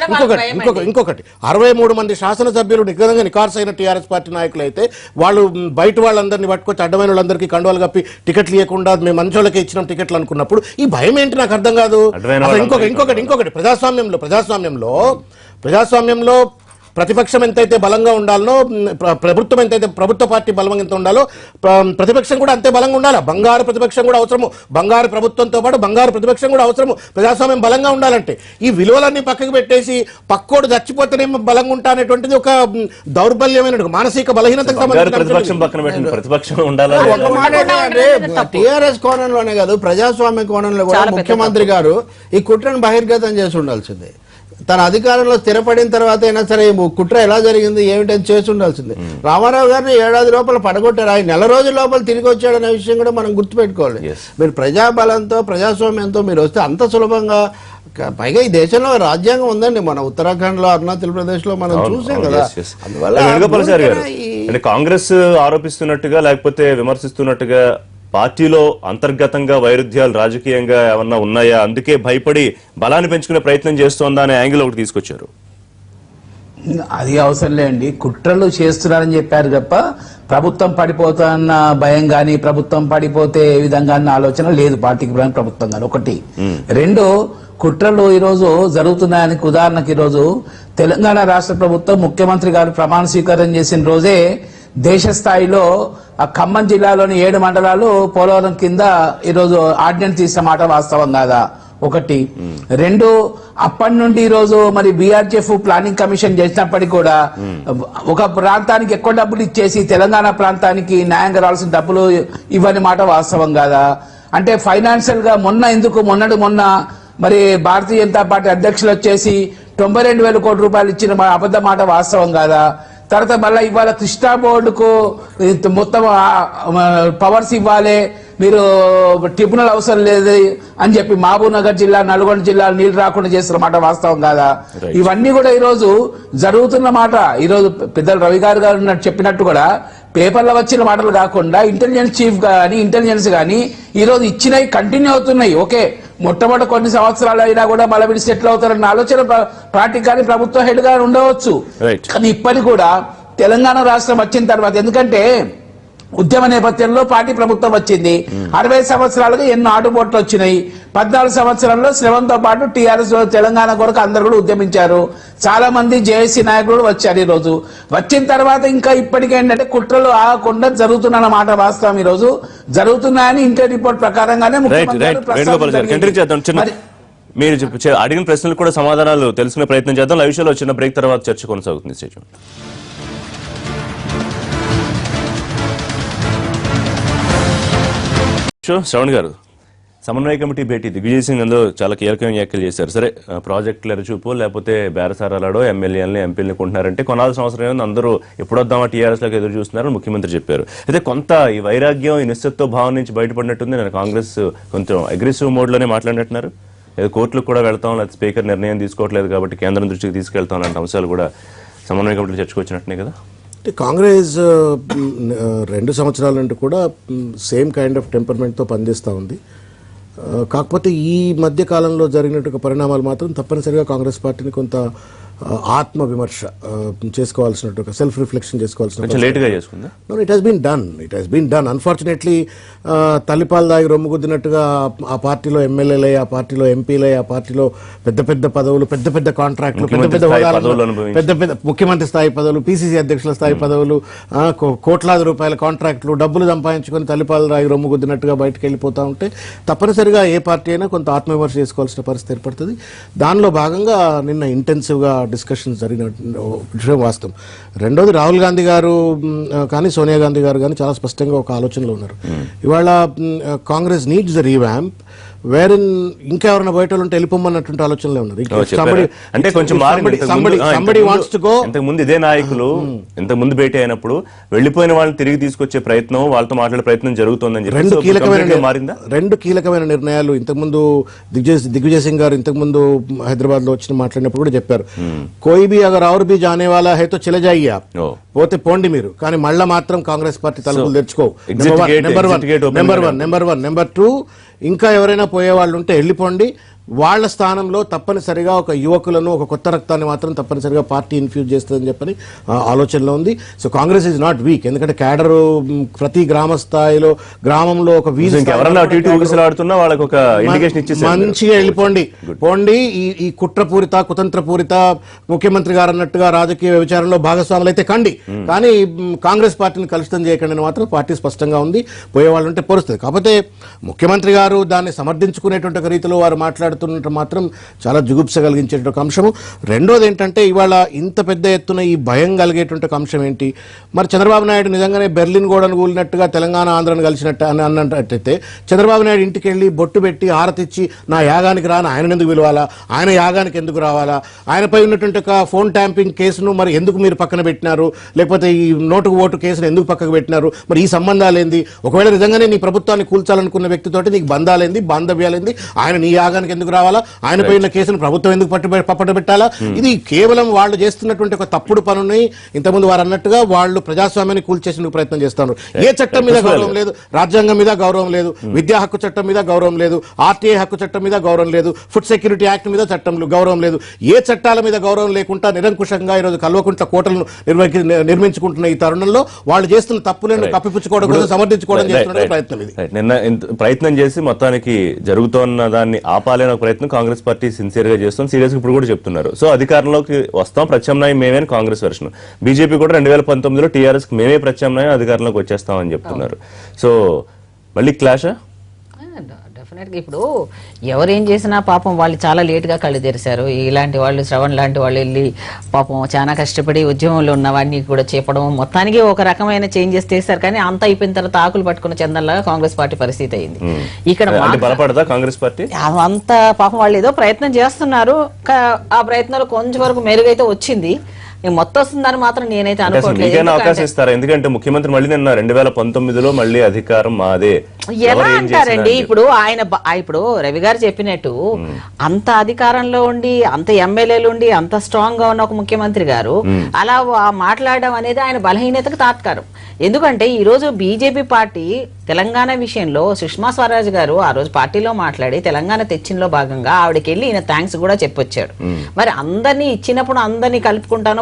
ఇంకొకటి 63 మంది శాసనసభ్యులు నిజంగా నికార్సైన టీఆర్ఎస్ పార్టీ నాయకులు అయితే వాళ్ళు బయట వాళ్ళందరినీ పట్టుకొచ్చి అడ్డమైన వాళ్ళందరికీ కండువాలు కప్పి టికెట్లు ఇవ్వకుండా మేము మంచోళ్ళకి ఇచ్చిన టికెట్లు అనుకున్నప్పుడు ఈ భయం ఏంటి నాకు అర్థం కాదు. ఇంకొకటి ప్రజాస్వామ్యంలో ప్రతిపక్షం ఎంతైతే బలంగా ఉండాలనో ప్రభుత్వం ఎంతైతే ప్రభుత్వ పార్టీ బలం ఎంత ఉండాలో ప్రతిపక్షం కూడా అంతే బలంగా ఉండాలి. బంగారు ప్రతిపక్షం కూడా అవసరము, బంగారు ప్రభుత్వంతో పాటు బంగారు ప్రతిపక్షం కూడా అవసరము. ప్రజాస్వామ్యం బలంగా ఉండాలంటే ఈ విలువలన్నీ పక్కకు పెట్టేసి పక్కోడు చచ్చిపోతేనేమో బలంగా ఉంటా అనేటువంటిది ఒక దౌర్బల్యమైన మానసిక బలహీనతకు ప్రతిపక్షం పక్కన పెట్టిన ప్రతిపక్షం ఉండాలా? టిఆర్ఎస్ కోణంలోనే కాదు, ప్రజాస్వామ్య కోణంలో కూడా ముఖ్యమంత్రి గారు ఈ కుట్రను బహిర్గతం చేసి ఉండాల్సిందే. తన అధికారంలో స్థిరపడిన తర్వాత అయినా సరే ఈ కుట్ర ఎలా జరిగింది ఏమిటని చేసి ఉండాల్సిందే. రామారావు గారిని ఏడాది లోపల పడగొట్టారు, ఆయన నెల రోజుల లోపల తిరిగి వచ్చాడనే విషయం కూడా మనం గుర్తుపెట్టుకోవాలి. మీరు ప్రజాబలంతో ప్రజాస్వామ్యంతో మీరు వస్తే అంత సులభంగా, పైగా ఈ దేశంలో రాజ్యాంగం ఉందండి. మన ఉత్తరాఖండ్ లో అరుణాచల్ ప్రదేశ్ లో మనం చూసాం కదా. అందువల్ల కాంగ్రెస్ ఆరోపిస్తున్నట్టుగా లేకపోతే విమర్శిస్తున్నట్టుగా పార్టీలో అంతర్గతంగా వైరుధ్యాలు రాజకీయంగా ఏమన్నా ఉన్నాయా, అందుకే భయపడి బలాన్ని పెంచుకునే ప్రయత్నం చేస్తోందా అనే యాంగిల్ ఒకటి తీసుకొచ్చారు. అది అవసరం లేండి, కుట్రలు చేస్తున్నారని చెప్పారు తప్ప ప్రభుత్వం పడిపోతున్న భయం గాని ప్రభుత్వం పడిపోతే ఏ విధంగా అన్న ఆలోచన లేదు పార్టీకి ప్రభుత్వం గాని. ఒకటి. రెండు, కుట్రలు ఈరోజు జరుగుతున్నాయని ఉదాహరణకు ఈరోజు తెలంగాణ రాష్ట్ర ప్రభుత్వం ముఖ్యమంత్రి గారు ప్రమాణ స్వీకారం చేసిన రోజే దేశ స్థాయిలో ఆ ఖమ్మం జిల్లాలోని 7 మండలాలు పోలవరం కింద ఈరోజు ఆర్డినెన్స్ తీసిన మాట వాస్తవం కాదా? ఒకటి. రెండు, అప్పటి నుండి ఈరోజు మరి బీఆర్జీఎఫ్ ప్లానింగ్ కమిషన్ చేసినప్పటికీ కూడా ఒక ప్రాంతానికి ఎక్కువ డబ్బులు ఇచ్చేసి తెలంగాణ ప్రాంతానికి న్యాయంగా రావాల్సిన డబ్బులు ఇవ్వని మాట వాస్తవం కాదా? అంటే ఫైనాన్షియల్ గా మొన్న మరి భారతీయ జనతా పార్టీ అధ్యక్షులు వచ్చేసి 92,000 కోట్ల రూపాయలు ఇచ్చిన అబద్ధ మాట వాస్తవం కాదా? తర్వాత మళ్ళీ ఇవాళ కృష్ణా బోర్డుకు మొత్తం పవర్స్ ఇవ్వాలి, మీరు ట్రిబ్యునల్ అవసరం లేదు అని చెప్పి మహబూబ్ నగర్ జిల్లా, నల్గొండ జిల్లా నీళ్లు రాకుండా చేస్తున్న మాట వాస్తవం కాదా? ఇవన్నీ కూడా ఈరోజు జరుగుతున్న మాట. ఈరోజు పెద్దలు రవి గారు చెప్పినట్టు కూడా పేపర్లో వచ్చిన మాటలు కాకుండా ఇంటెలిజెన్స్ చీఫ్ గానీ ఇంటెలిజెన్స్ గానీ ఈరోజు ఇచ్చినవి కంటిన్యూ అవుతున్నాయి. ఓకే, మొట్టమొదటి కొన్ని సంవత్సరాలు అయినా కూడా మళ్ళీ వీడు సెటిల్ అవుతారన్న ఆలోచన పార్టీ కానీ ప్రభుత్వ హెడ్ గానీ ఉండవచ్చు. కానీ ఇప్పటికి కూడా తెలంగాణ రాష్ట్రం వచ్చిన తర్వాత, ఎందుకంటే ఉద్యమ నేపథ్యంలో పార్టీ ప్రభుత్వం వచ్చింది, 60 సంవత్సరాలుగా ఎన్నో ఆటుపోట్లు వచ్చినాయి. 14 సంవత్సరాల్లో శ్రవంతో పాటు టీఆర్ఎస్ తెలంగాణ కొరకు అందరు కూడా ఉద్యమించారు. చాలా మంది జేఏసీ నాయకులు వచ్చారు. ఈ రోజు వచ్చిన తర్వాత ఇంకా ఇప్పటికేంటంటే కుట్రలు ఆగకుండా జరుగుతున్న మాట వాస్తవం. ఈ రోజు జరుగుతున్నాయని ఇంటర్ రిపోర్ట్ ప్రకారంగానే మీరు అడిగిన ప్రశ్నలు కూడా సమాధానాలు తెలుసుకునే ప్రయత్నం చేద్దాం. లైవ్ షోలో చిన్న బ్రేక్ తర్వాత చర్చ కొనసాగుతుంది. శ్రవణ్ గారు, సమన్వయ కమిటీ భేటీ దిగ్విజయ్ సింగ్ అందులో చాలా కీలకమైన వ్యాఖ్యలు చేశారు. సరే, ప్రాజెక్టులు ఎరచూపో లేకపోతే బేరసారాలాడో ఎమ్మెల్యేలని ఎంపీలని కొంటున్నారంటే కొనాల్సిన అవసరం ఏముంది, అందరూ ఎప్పుడొద్దామా టీఆర్ఎస్ లోకి ఎదురు చూస్తున్నారని ముఖ్యమంత్రి చెప్పారు. అయితే కొంత ఈ వైరాగ్యం, ఈ నిశ్శబ్ద భావం నుంచి బయటపడినట్టుంది. నేను కాంగ్రెస్ కొంచెం అగ్రెసివ్ మోడ్ లోనే మాట్లాడినట్టున్నారు. ఏదో కోర్టులకు కూడా వెళ్తాం, లేదా స్పీకర్ నిర్ణయం తీసుకోవట్లేదు కాబట్టి కేంద్రం దృష్టికి తీసుకెళ్తాం లాంటి అంశాలు కూడా సమన్వయ కమిటీలో చర్చకొచ్చినట్టునే కదా. కాంగ్రెస్ 2 సంవత్సరాల నుండి కూడా సేమ్ కైండ్ ఆఫ్ టెంపర్మెంట్తో పనిచేస్తూ ఉంది. కాకపోతే ఈ మధ్య కాలంలో జరిగినట్టు పరిణామాలు మాత్రం తప్పనిసరిగా కాంగ్రెస్ పార్టీని కొంత ఆత్మ విమర్శ చేసుకోవాల్సినట్టు, సెల్ఫ్ రిఫ్లెక్షన్ చేసుకోవాల్సిన. It has been done unfortunately. తల్లిపాలు దాగి రొమ్ముగుద్దినట్టుగా ఆ పార్టీలో ఎమ్మెల్యేలై, ఆ పార్టీలో ఎంపీలై, ఆ పార్టీలో పెద్ద పెద్ద పదవులు, పెద్ద పెద్ద కాంట్రాక్టులు, పెద్ద పెద్ద పెద్ద పెద్ద ముఖ్యమంత్రి స్థాయి పదవులు, పిసిసి అధ్యక్షుల స్థాయి పదవులు, కోట్లాది రూపాయల కాంట్రాక్టులు, డబ్బులు సంపాదించుకొని తల్లిపాలు దాగి రొమ్ముగుద్దినట్టుగా బయటకు వెళ్ళిపోతూ ఉంటే తప్పనిసరిగా ఏ పార్టీ అయినా కొంత ఆత్మవిమర్శ చేసుకోవాల్సిన పరిస్థితి ఏర్పడుతుంది. దానిలో భాగంగా నిన్న ఇంటెన్సివ్గా డిస్కషన్స్ జరిగిన విషయం వాస్తవం. రెండోది, రాహుల్ గాంధీ గారు కానీ సోనియా గాంధీ గారు కానీ చాలా స్పష్టంగా ఒక ఆలోచనలో ఉన్నారు. ఇవాళ కాంగ్రెస్ నీడ్స్ ద రీవ్యాంప్ వేరెన్ ఇంకా ఎవరైనా బయట ఉంటే వెళ్ళిపోమన్నటువంటి ఆలోచనలో ఉన్నారు. అంటే కొంచెం ఇంతకుముందు ఇదే నాయకులు ఇంతకుముందు భేటీ అయినప్పుడు వెళ్లిపోయిన వాళ్ళని తిరిగి తీసుకొచ్చే ప్రయత్నం, వాళ్ళతో మాట్లాడే ప్రయత్నం జరుగుతోందని రెండు కీలకమైన నిర్ణయాలు ఇంతకుముందు దిగ్విజయ్ సింగ్ గారు ఇంతకుముందు హైదరాబాద్ లో వచ్చి మాట్లాడినప్పుడు కూడా చెప్పారు. కోయి బి అగర్ ఔర్ బి జానే వాలా హై తో చలే జాయియే ఆప్, పోతే పోండి మీరు, కానీ మళ్ళా మాత్రం కాంగ్రెస్ పార్టీ తలుపులు తెరుచుకో. Number one. నెంబర్ 2, ఇంకా ఎవరైనా పోయే వాళ్ళు ఉంటే వెళ్ళిపోండి, వాళ్ళ స్థానంలో తప్పనిసరిగా ఒక యువకులను, ఒక కొత్త రక్తాన్ని మాత్రం తప్పనిసరిగా పార్టీ ఇన్ఫ్యూజ్ చేస్తుందని చెప్పని ఆలోచనలో ఉంది. So Congress is not week, ఎందుకంటే క్యాడర్ ప్రతి గ్రామ స్థాయిలో, గ్రామంలో ఒక వాళ్ళకి ఒక ఇండికేషన్ ఇచ్చేసి మంచిగా వెళ్ళిపోండి పోండి. ఈ కుట్రపూరిత, కుతంత్రపూరిత ముఖ్యమంత్రి గారు అన్నట్టుగా రాజకీయ విచారణలో భాగస్వాములు అయితే కండి, కానీ కాంగ్రెస్ పార్టీని కలుషితం చేయకండి మాత్రం పార్టీ స్పష్టంగా ఉంది. పోయేవాళ్ళు ఉంటే పొరుస్తుంది. కాకపోతే ముఖ్యమంత్రి గారు దాన్ని సమర్థించుకునేటువంటి ఒక రీతిలో వారు మాట్లాడుతున్నట్టు మాత్రం చాలా జుగుప్స కలిగించేటువంటి ఒక అంశము. రెండోది ఏంటంటే ఇవాళ ఇంత పెద్ద ఎత్తున ఈ భయం కలిగేటువంటి ఒక అంశం ఏంటి? మరి చంద్రబాబు నాయుడు నిజంగానే బెర్లిన్ గోడను కూలినట్టుగా తెలంగాణ ఆంధ్రను కలిసినట్టు అని అన్నట్టయితే చంద్రబాబు నాయుడు ఇంటికి వెళ్ళి బొట్టు పెట్టి హారతిచ్చి నా యాగానికి రాని ఆయన ఎందుకు పిలవాలా, ఆయన యాగానికి ఎందుకు రావాలా, ఆయనపై ఉన్నటువంటి ఒక ఫోన్ ట్యాంపింగ్ కేసును మరి ఎందుకు మీరు పక్కన పెట్టినారు, లేకపోతే ఈ నోటుకు ఓటు కేసును ఎందుకు పక్కకు పెట్టినారు, మరి ఈ సంబంధాలు ఏంది? ఒకవేళ నిజంగానే నీ ప్రభుత్వాన్ని కూల్చాలనుకున్న వ్యక్తితోటి నీకు బంధాలేంది, బాంధవ్యాలేంది? ఆయన నీ యాగానికి ఎందుకు రావాలా, ఆయనపై ఉన్న కేసును ప్రభుత్వం ఎందుకు పప్పట పెట్టాలా? ఇది కేవలం వాళ్ళు చేస్తున్నటువంటి ఒక తప్పుడు పనుని, ఇంతకుముందు వారు అన్నట్టుగా వాళ్ళు ప్రజాస్వామ్యాన్ని కూల్చేసేందుకు ప్రయత్నం చేస్తున్నారు. ఏ చట్టం మీద గౌరవం లేదు, రాజ్యాంగం మీద గౌరవం లేదు, విద్యా హక్కు చట్టం మీద గౌరవం లేదు, ఆర్టీఐ హక్కు చట్టం మీద గౌరవం లేదు, ఫుడ్ సెక్యూరిటీ యాక్ట్ మీద గౌరవం లేదు. ఏ చట్టాల మీద గౌరవం లేకుండా నిరంకుశంగా ఈరోజు కల్వకుంట్ల కోటలను నిర్మించుకుంటున్న ఈ తరుణంలో వాళ్ళు చేస్తున్న తప్పులను కప్పిపుచ్చుకోవడం కోసం, సమర్థించుకోవడం చేస్తున్న ప్రయత్నం ఇది. నిన్న ప్రయత్నం చేసి మొత్తానికి జరుగుతున్న దాన్ని ఆపాలనే ఒక ప్రయత్నం కాంగ్రెస్ పార్టీ సిన్సియర్ గా చేస్తాం, సీరియస్ ఇప్పుడు కూడా చెప్తున్నారు. సో అధికారంలోకి వస్తాం, ప్రత్యామ్నాయం మేమే అని కాంగ్రెస్ వెర్షన్. బీజేపీ కూడా 2019లో టీఆర్ఎస్ మేమే ప్రత్యామ్నాయం అధికారంలోకి వచ్చేస్తామని చెప్తున్నారు. సో మళ్ళీ క్లాషా? డెఫినెట్గా ఇప్పుడు ఎవరేం చేసినా పాపం వాళ్ళు చాలా లేటుగా కళ్ళు తెరిచారు. ఇలాంటి వాళ్ళు, శ్రవణ్ లాంటి వాళ్ళు వెళ్ళి పాపం చాలా కష్టపడి ఉద్యమంలో ఉన్నవాడిని కూడా చెప్పడం, మొత్తానికి ఒక రకమైన చేంజెస్ చేశారు. కానీ అంత అయిపోయిన తర్వాత ఆకులు పట్టుకున్న చందంలాగా కాంగ్రెస్ పార్టీ పరిస్థితి అయింది. ఇక్కడ బలపడదా కాంగ్రెస్ పార్టీ? అంత పాపం వాళ్ళు ఏదో ప్రయత్నం చేస్తున్నారు, ఆ ప్రయత్నాలు కొంచెం వరకు మెరుగైతే వచ్చింది. మొత్తం వస్తుందని మాత్రం నేనైతే అనుకోవట్లేదు. అవకాశం ఇస్తారా? ఎందుకంటే ముఖ్యమంత్రి మళ్ళీ నిన్న 2019లో మళ్ళీ అధికారం మాదే ఎలా అంటారండి? ఇప్పుడు ఇప్పుడు రవి గారు చెప్పినట్టు అంత అధికారంలో ఉండి, అంత ఎమ్మెల్యేలు ఉండి, అంత స్ట్రాంగ్ గా ఉన్న ఒక ముఖ్యమంత్రి గారు అలా మాట్లాడడం అనేది ఆయన బలహీనతకు తాత్కారం. ఎందుకంటే ఈ రోజు బీజేపీ పార్టీ తెలంగాణ విషయంలో సుష్మా స్వరాజ్ గారు ఆ రోజు పార్టీలో మాట్లాడి తెలంగాణ తెచ్చినలో భాగంగా ఆవిడకి వెళ్ళి ఈయన థ్యాంక్స్ కూడా చెప్పొచ్చాడు. మరి అందరినీ ఇచ్చినప్పుడు అందరినీ కలుపుకుంటాను,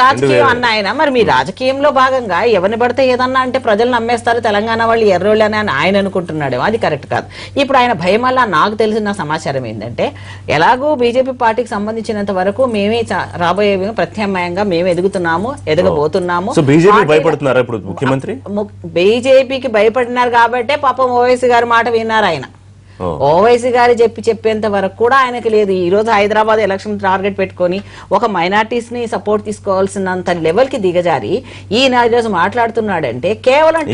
రాజకీయం అన్న ఆయన. మరి మీ రాజకీయంలో భాగంగా ఎవరిని పడితే ఏదన్నా అంటే ప్రజలు నమ్మేస్తారు, తెలంగాణ వాళ్ళు ఎర్రోళ్ళు అని ఆయన అనుకుంటున్నాడు. అది కరెక్ట్ కాదు. ఇప్పుడు ఆయన భయం వల్ల నాకు తెలిసిన సమాచారం ఏంటంటే, ఎలాగో బీజేపీ పార్టీకి సంబంధించినంత వరకు మేమే రాబోయే ప్రత్యామ్నాయంగా మేము ఎదుగుతున్నాము, ఎదగబోతున్నాము. భయపడుతున్నారా ఇప్పుడు ముఖ్యమంత్రి? బీజేపీకి భయపడినారు కాబట్టే పాపం ఓవైసీ గారి మాట విన్నారు ఆయన. ఓవైసీ గారు చెప్పేంత వరకు కూడా ఆయనకి లేదు. ఈ రోజు హైదరాబాద్ ఎలక్షన్ టార్గెట్ పెట్టుకొని ఒక మైనార్టీస్ ని సపోర్ట్ తీసుకోవాల్సినంత లెవెల్ కి దిగజారి ఈయన ఈరోజు మాట్లాడుతున్నాడంటే కేవలం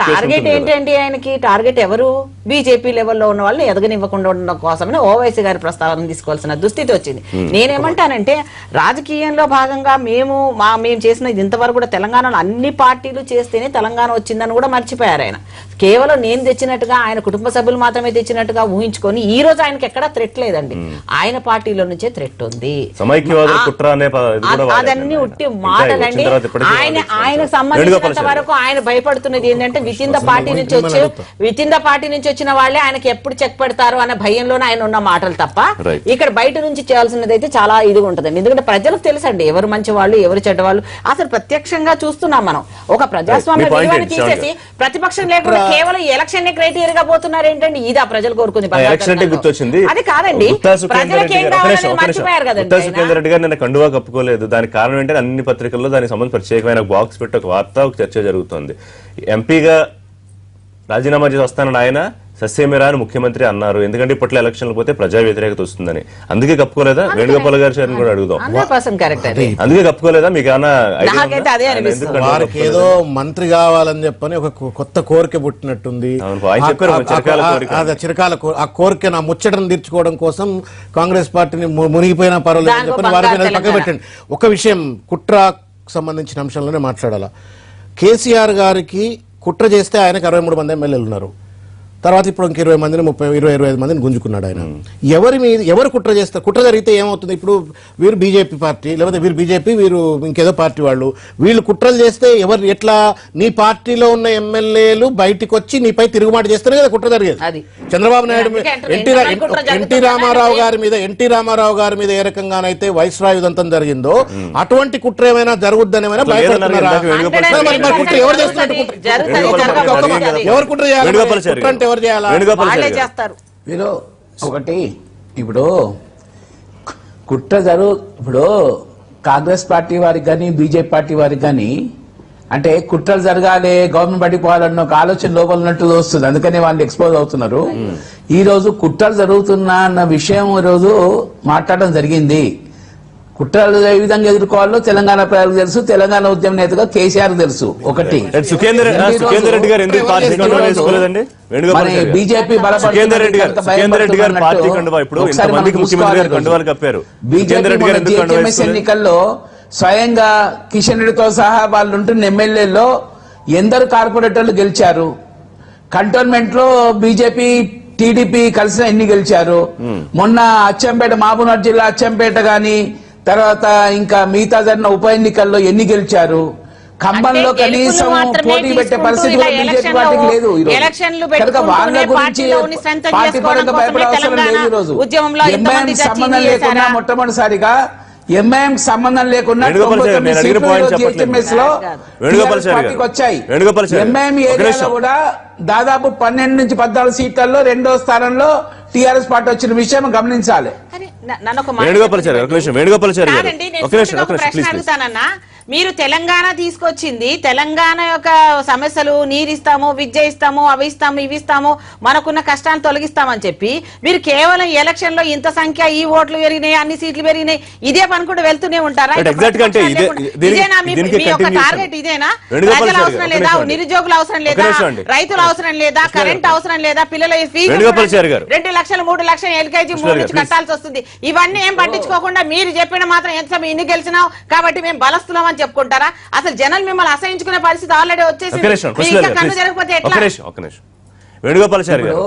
టార్గెట్ ఏంటంటే ఆయనకి టార్గెట్ ఎవరు? బీజేపీ లెవెల్లో ఉన్న వాళ్ళని ఎదగనివ్వకుండా ఉండడం కోసమని ఓవైసీ గారి ప్రస్తావన తీసుకోవాల్సిన దుస్థితి వచ్చింది. నేనేమంటానంటే రాజకీయంలో భాగంగా మేము చేసిన ఇంతవరకు కూడా తెలంగాణలో అన్ని పార్టీలు చేస్తేనే తెలంగాణ వచ్చిందని కూడా మర్చిపోయారు ఆయన. కేవలం నేను తెచ్చినట్టుగా, ఆయన కుటుంబ సభ్యులు మాత్రమే తెచ్చినట్టుగా ఊహించుకొని ఈ రోజు ఆయనకి ఎక్కడా థ్రెట్ లేదండి. ఆయన పార్టీలో నుంచే థ్రెట్ ఉంది. అదన్నీ ఉట్టి మాటలండి. ఆయనకు సంబంధించినంత వరకు ఆయన భయపడుతున్నది ఏంటంటే విత్ ఇన్ ద పార్టీ నుంచి వచ్చిన వాళ్ళే ఆయనకి ఎప్పుడు చెక్ పెడతారు అనే భయంలోనే ఆయన ఉన్న మాటలు తప్ప ఇక్కడ బయట నుంచి చేయాల్సినది అయితే చాలా ఇదిగా ఉంటదండి. ఎందుకంటే ప్రజలకు తెలుసండి ఎవరు మంచి వాళ్ళు, ఎవరు చెడ్డవాళ్ళు. అసలు ప్రత్యక్షంగా చూస్తున్నాం మనం. ఒక ప్రజాస్వామ్య విలువని తీసేసి ప్రతిపక్షం లేకుండా కేవలం ఎలక్షన్ క్రైటీరియా పోతున్నారు ఏంటండి? ఇదా ప్రజలు కోరుకుంది? అది కాదండి, ప్రజలకి ఏం కావాలని మర్చిపోయారు కదండి. సుఖేందర్ రెడ్డి గారు నిన్న కండువా కప్పుకోలేదు. దానికి కారణం ఏంటంటే అన్ని పత్రికల్లో దానికి సంబంధించి ప్రత్యేకమైన బాక్స్ పెట్టి ఒక వార్త, ఒక చర్చ జరుగుతుంది. ఎంపీగా రాజీనామా చేసి వస్తానని ఆయన సస్యమేరా అని ముఖ్యమంత్రి అన్నారు. ఎందుకంటే ఇప్పట్లో ఎలక్షన్లు పోతే ప్రజా వ్యతిరేకత వస్తుందని. అందుకే కప్పుకోలేదా? వేణుగోపాల్ గారి కూడా అడుగుదాం. అందుకే కప్పుకోలేదా? మీకు వారికి ఏదో మంత్రి కావాలని చెప్పని ఒక కొత్త కోరిక పుట్టినట్టుంది. చిరకాల ఆ కోరిక, నా ముచ్చటను తీర్చుకోవడం కోసం కాంగ్రెస్ పార్టీని మునిగిపోయినా పర్వాలేదు అని చెప్పని వారి మీద పక్క పెట్టండి. ఒక విషయం కుట్రకు సంబంధించిన అంశంలోనే మాట్లాడాలా. కేసీఆర్ గారికి కుట్ర చేస్తే ఆయనకు 63 మంది ఎమ్మెల్యేలు ఉన్నారు. తర్వాత ఇప్పుడు ఇంక 20 మందిని 25 మందిని గుంజుకున్నాడు ఆయన. ఎవరు కుట్ర చేస్తారు? కుట్ర జరిగితే ఏమవుతుంది? ఇప్పుడు వీరు బీజేపీ పార్టీ, లేకపోతే వీరు బీజేపీ, వీరు ఇంకేదో పార్టీ వీళ్ళు కుట్రలు చేస్తే ఎవరు ఎట్లా? నీ పార్టీలో ఉన్న ఎమ్మెల్యేలు బయటికి వచ్చి నీపై తిరుగుబాటు చేస్తేనే కదా కుట్ర జరిగేది. చంద్రబాబు నాయుడు ఎన్టీ రామారావు గారి మీద ఏ రకంగానైతే వైస్రాయ్ ఉదంతం జరిగిందో అటువంటి కుట్ర ఏమైనా జరుగుద్దని ఏమైనా భయపడుతున్నారా? ఎవరు కుట్ర చేయాలి? కుట్ర అంటే ఎవరు చేయాలి? మీరు ఒకటి ఇప్పుడు ఇప్పుడు కాంగ్రెస్ పార్టీ వారికి కానీ బీజేపీ పార్టీ వారికి కానీ అంటే కుట్రలు జరగాలి, గవర్నమెంట్ పడిపోవాలన్న ఒక ఆలోచన లోపల ఉన్నట్టు వస్తుంది. అందుకనే వాళ్ళు ఎక్స్పోజ్ అవుతున్నారు. ఈ రోజు కుట్రలు జరుగుతున్నా అన్న విషయం ఈ రోజు మాట్లాడడం జరిగింది. కుట్రలు ఏ విధంగా ఎదుర్కోవాలో తెలంగాణ ప్రజలకు తెలుసు, తెలంగాణ ఉద్యమ నేతగా కేసీఆర్ తెలుసు. ఒకటి బీజేపీ ఎన్నికల్లో స్వయంగా కిషన్ రెడ్డితో సహా వాళ్ళు ఉంటున్న ఎమ్మెల్యేలో ఎందరు కార్పొరేటర్లు గెలిచారు. కంటోన్మెంట్ లో బీజేపీ టీడీపీ కలిసిన ఎన్ని గెలిచారు. మొన్న అచ్చంపేట, మహబూబ్నగర్ జిల్లా అచ్చంపేట గాని, తర్వాత ఇంకా మిగతా జరిగిన ఉప ఎన్నికల్లో ఎన్ని గెలిచారు. ఖమ్మంలో కనీసం పోటీ పెట్టే పరిస్థితి కూడా బీజేపీ పార్టీకి లేదు. కనుక వాళ్ళ గురించి పార్టీ పరంగా భయపడే అవసరం లేదు. ఈ రోజు ఎంఐఎం సంబంధం లేకుండా మొట్టమొదటిసారిగా ఎంఐఎం సంబంధం లేకుండా వచ్చాయి. ఎంఐఎం ఏరియాలో కూడా దాదాపు 12 నుంచి 14 సీట్లలో 2వ స్థానంలో టీఆర్ఎస్ పార్టీ వచ్చిన విషయం గమనించాలి. మీరు తెలంగాణ తీసుకొచ్చింది, తెలంగాణ యొక్క సమస్యలు నీరిస్తాము, విద్య ఇస్తాము, అవి ఇస్తాము, ఇవి ఇస్తాము, మనకున్న కష్టాలు తొలగిస్తామని చెప్పి మీరు కేవలం ఎలక్షన్ లో ఇంత సంఖ్య, ఈ ఓట్లు పెరిగినాయి, అన్ని సీట్లు పెరిగినాయి, ఇదే పనుకుంటూ వెళ్తూనే ఉంటారా? ఇదేనా మీ యొక్క టార్గెట్? ఇదేనా? ప్రజలు అవసరం లేదా? నిరుద్యోగులు అవసరం లేదా? రైతులు అవసరం లేదా? కరెంట్ అవసరం లేదా? పిల్లల ఫీజు 2 లక్షలు 3 లక్షలు ఎల్కేజీ 3 నుంచి కట్టాల్సి వస్తుంది. ఇవన్నీ ఏం పట్టించుకోకుండా మీరు చెప్పిన మాత్రం ఎంత ఇన్ని గెలిచినావు కాబట్టి మేము బలస్తున్నాం చెప్పుకుంటారా? అసలు జనాలు మిమ్మల్ని అసహించుకునే పరిస్థితి ఆల్రెడీ వచ్చేసి వేణుగోపాలాచారి గారు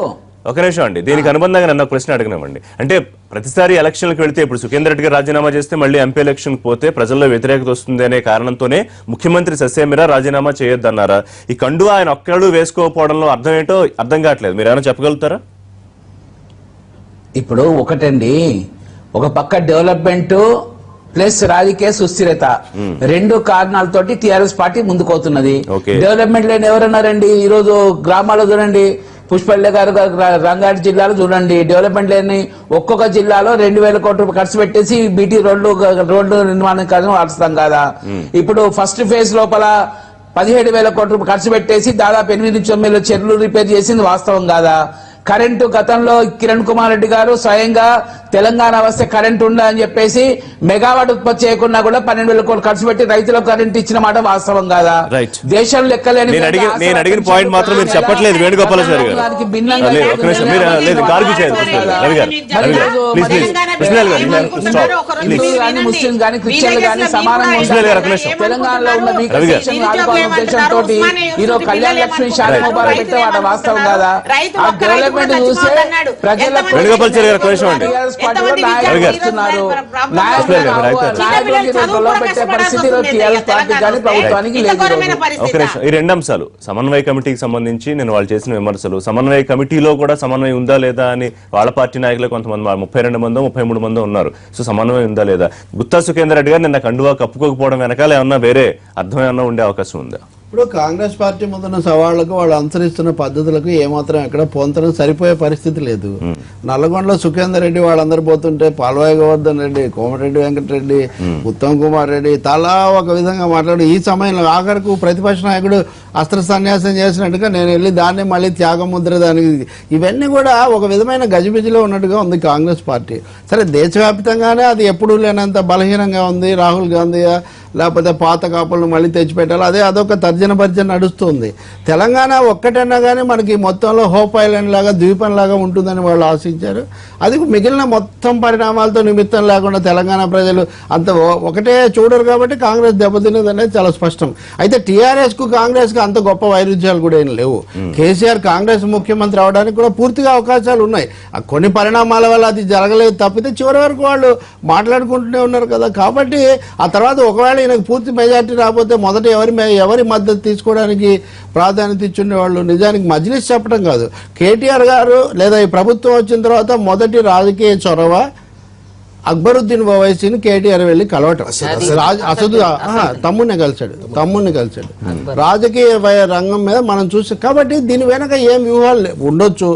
ఒక నిమిషం అండి. దీనికి అనుబంధంగా నన్ను ప్రశ్న అడిగినామండి. అంటే ప్రతిసారి ఎలక్షన్లకు వెళితే ఇప్పుడు సుఖేందర్ రెడ్డి గారు రాజీనామా చేస్తే మళ్ళీ ఎంపీ ఎలక్షన్ పోతే ప్రజల్లో వ్యతిరేకత వస్తుంది అనే కారణంతోనే ముఖ్యమంత్రి సస్యమీరా రాజీనామా చేయొద్దన్నారా? ఈ కండువా ఆయన ఒక్కళ్ళు వేసుకోకపోవడంలో అర్థం ఏంటో అర్థం కావట్లేదు. మీరు ఏమైనా చెప్పగలుగుతారా? ఇప్పుడు ఒకటండి, ఒక పక్క డెవలప్మెంట్ ప్లస్ రాజకీయ సుస్థిరత, 2 కారణాలతోటి టీఆర్ఎస్ పార్టీ ముందుకోతున్నది. డెవలప్మెంట్ లేని ఎవరన్నారండి? ఈ రోజు గ్రామాల్లో చూడండి, పుష్పల్లి గారు రంగారెడ్డి జిల్లాలో చూడండి, డెవలప్మెంట్ లేని ఒక్కొక్క జిల్లాలో 2000 కోట్ల రూపాయలు ఖర్చు పెట్టేసి బీటీ రోడ్లు నిర్మాణం కోసం వాడుస్తాం కదా. ఇప్పుడు ఫస్ట్ ఫేజ్ లోపల 17,000 కోట్ల రూపాయలు ఖర్చు పెట్టేసి దాదాపు 8 నుంచి 9 చెరువులు రిపేర్ చేసింది వాస్తవం కాదా? కరెంటు గతంలో కిరణ్ కుమార్ రెడ్డి గారు స్వయంగా తెలంగాణ వస్తే కరెంట్ ఉందని చెప్పేసి మెగావాట్ ఉత్పత్తి చేయకుండా కూడా 12,000 కోట్లు ఖర్చు పెట్టి రైతులకు కరెంట్ ఇచ్చిన మాట వాస్తవం కాదా? దేశం లెక్కలేని నేను అడిగిన పాయింట్ మాత్రం మీరు చెప్పట్లేదు వేణుగోపాలాచారి గారు. ముస్లిం గానీ క్రిస్టియన్లు గానీ సమానంగా తెలంగాణలో ఉన్న ఉద్దేశంతో ఈరోజు కళ్యాణ లక్ష్మి శాఖ ముబారక్ పెట్టే వాట వాస్తవం కాదా? చూసే ప్రజల ఈ 2 అంశాలు సమన్వయ కమిటీకి సంబంధించి నేను వాళ్ళు చేసిన విమర్శలు, సమన్వయ కమిటీలో కూడా సమన్వయం ఉందా లేదా అని వాళ్ళ పార్టీ నాయకులు కొంతమంది 32 మందో 33 మందో ఉన్నారు. సో సమన్వయం ఉందా లేదా? గుత్తా సుఖేందర్ రెడ్డి గారు నిన్న కండువా కప్పుకోకపోవడం వెనకాల ఏమన్నా వేరే అర్థం ఏమన్నా ఉండే అవకాశం ఉందా? ఇప్పుడు కాంగ్రెస్ పార్టీ ముందున్న సవాళ్లకు వాళ్ళు అనుసరిస్తున్న పద్ధతులకు ఏమాత్రం ఎక్కడ పొంతనం సరిపోయే పరిస్థితి లేదు. నల్లగొండలో సుఖేందర్ రెడ్డి వాళ్ళందరూ పోతుంటే పాల్వాయి గోవర్ధన్ రెడ్డి, కోమటిరెడ్డి వెంకటరెడ్డి, ఉత్తమ్ కుమార్ రెడ్డి తలా ఒక విధంగా మాట్లాడి ఈ సమయంలో ఆఖరకు ప్రతిపక్ష నాయకుడు అస్త్ర సన్యాసం చేసినట్టుగా నేను వెళ్ళి దాన్ని మళ్ళీ త్యాగముద్ర దానికి, ఇవన్నీ కూడా ఒక విధమైన గజిబిజిలో ఉన్నట్టుగా ఉంది కాంగ్రెస్ పార్టీ. సరే దేశవ్యాప్తంగానే అది ఎప్పుడూ లేనంత బలహీనంగా ఉంది. రాహుల్ గాంధీ లేకపోతే పాత కాపులను మళ్ళీ తెచ్చిపెట్టాలి, అదొక తర్జన నడుస్తుంది. తెలంగాణ ఒక్కటన్నా కానీ మనకి మొత్తంలో హోప్ ఐలాండ్ లాగా ద్వీపం లాగా ఉంటుందని వాళ్ళు ఆశించారు. అది మిగిలిన మొత్తం పరిణామాలతో నిమిత్తం లేకుండా తెలంగాణ ప్రజలు అంత ఒకటే చూడరు కాబట్టి కాంగ్రెస్ దెబ్బతిన్నది అనేది చాలా స్పష్టం. అయితే టీఆర్ఎస్ కు కాంగ్రెస్ కు అంత గొప్ప వైరుధ్యాలు కూడా ఏం లేవు. కేసీఆర్ కాంగ్రెస్ ముఖ్యమంత్రి అవడానికి కూడా పూర్తిగా అవకాశాలు ఉన్నాయి. కొన్ని పరిణామాల వల్ల అది జరగలేదు తప్పితే చివరి వరకు వాళ్ళు మాట్లాడుకుంటూనే ఉన్నారు కదా. కాబట్టి ఆ తర్వాత ఒకవేళ ఈయనకు పూర్తి మెజార్టీ రాకపోతే మొదట ఎవరి మద్దతు తీసుకోవడానికి ప్రాధాన్యత ఇచ్చుండేవాళ్ళు. నిజానికి మజ్లిస్ చెప్పడం కాదు, కేటీఆర్ గారు లేదా ఈ ప్రభుత్వం వచ్చిన తర్వాత మొదటి రాజకీయ చొరవ అక్బరుద్దీన్ ఓవైసీని కేటీఆర్ వెళ్ళి కలవటం. తమ్ముడిని కలిశాడు. రాజకీయ రంగం మీద మనం చూసాం. కాబట్టి దీని వెనక ఏం వ్యూహాలు ఉండొచ్చు.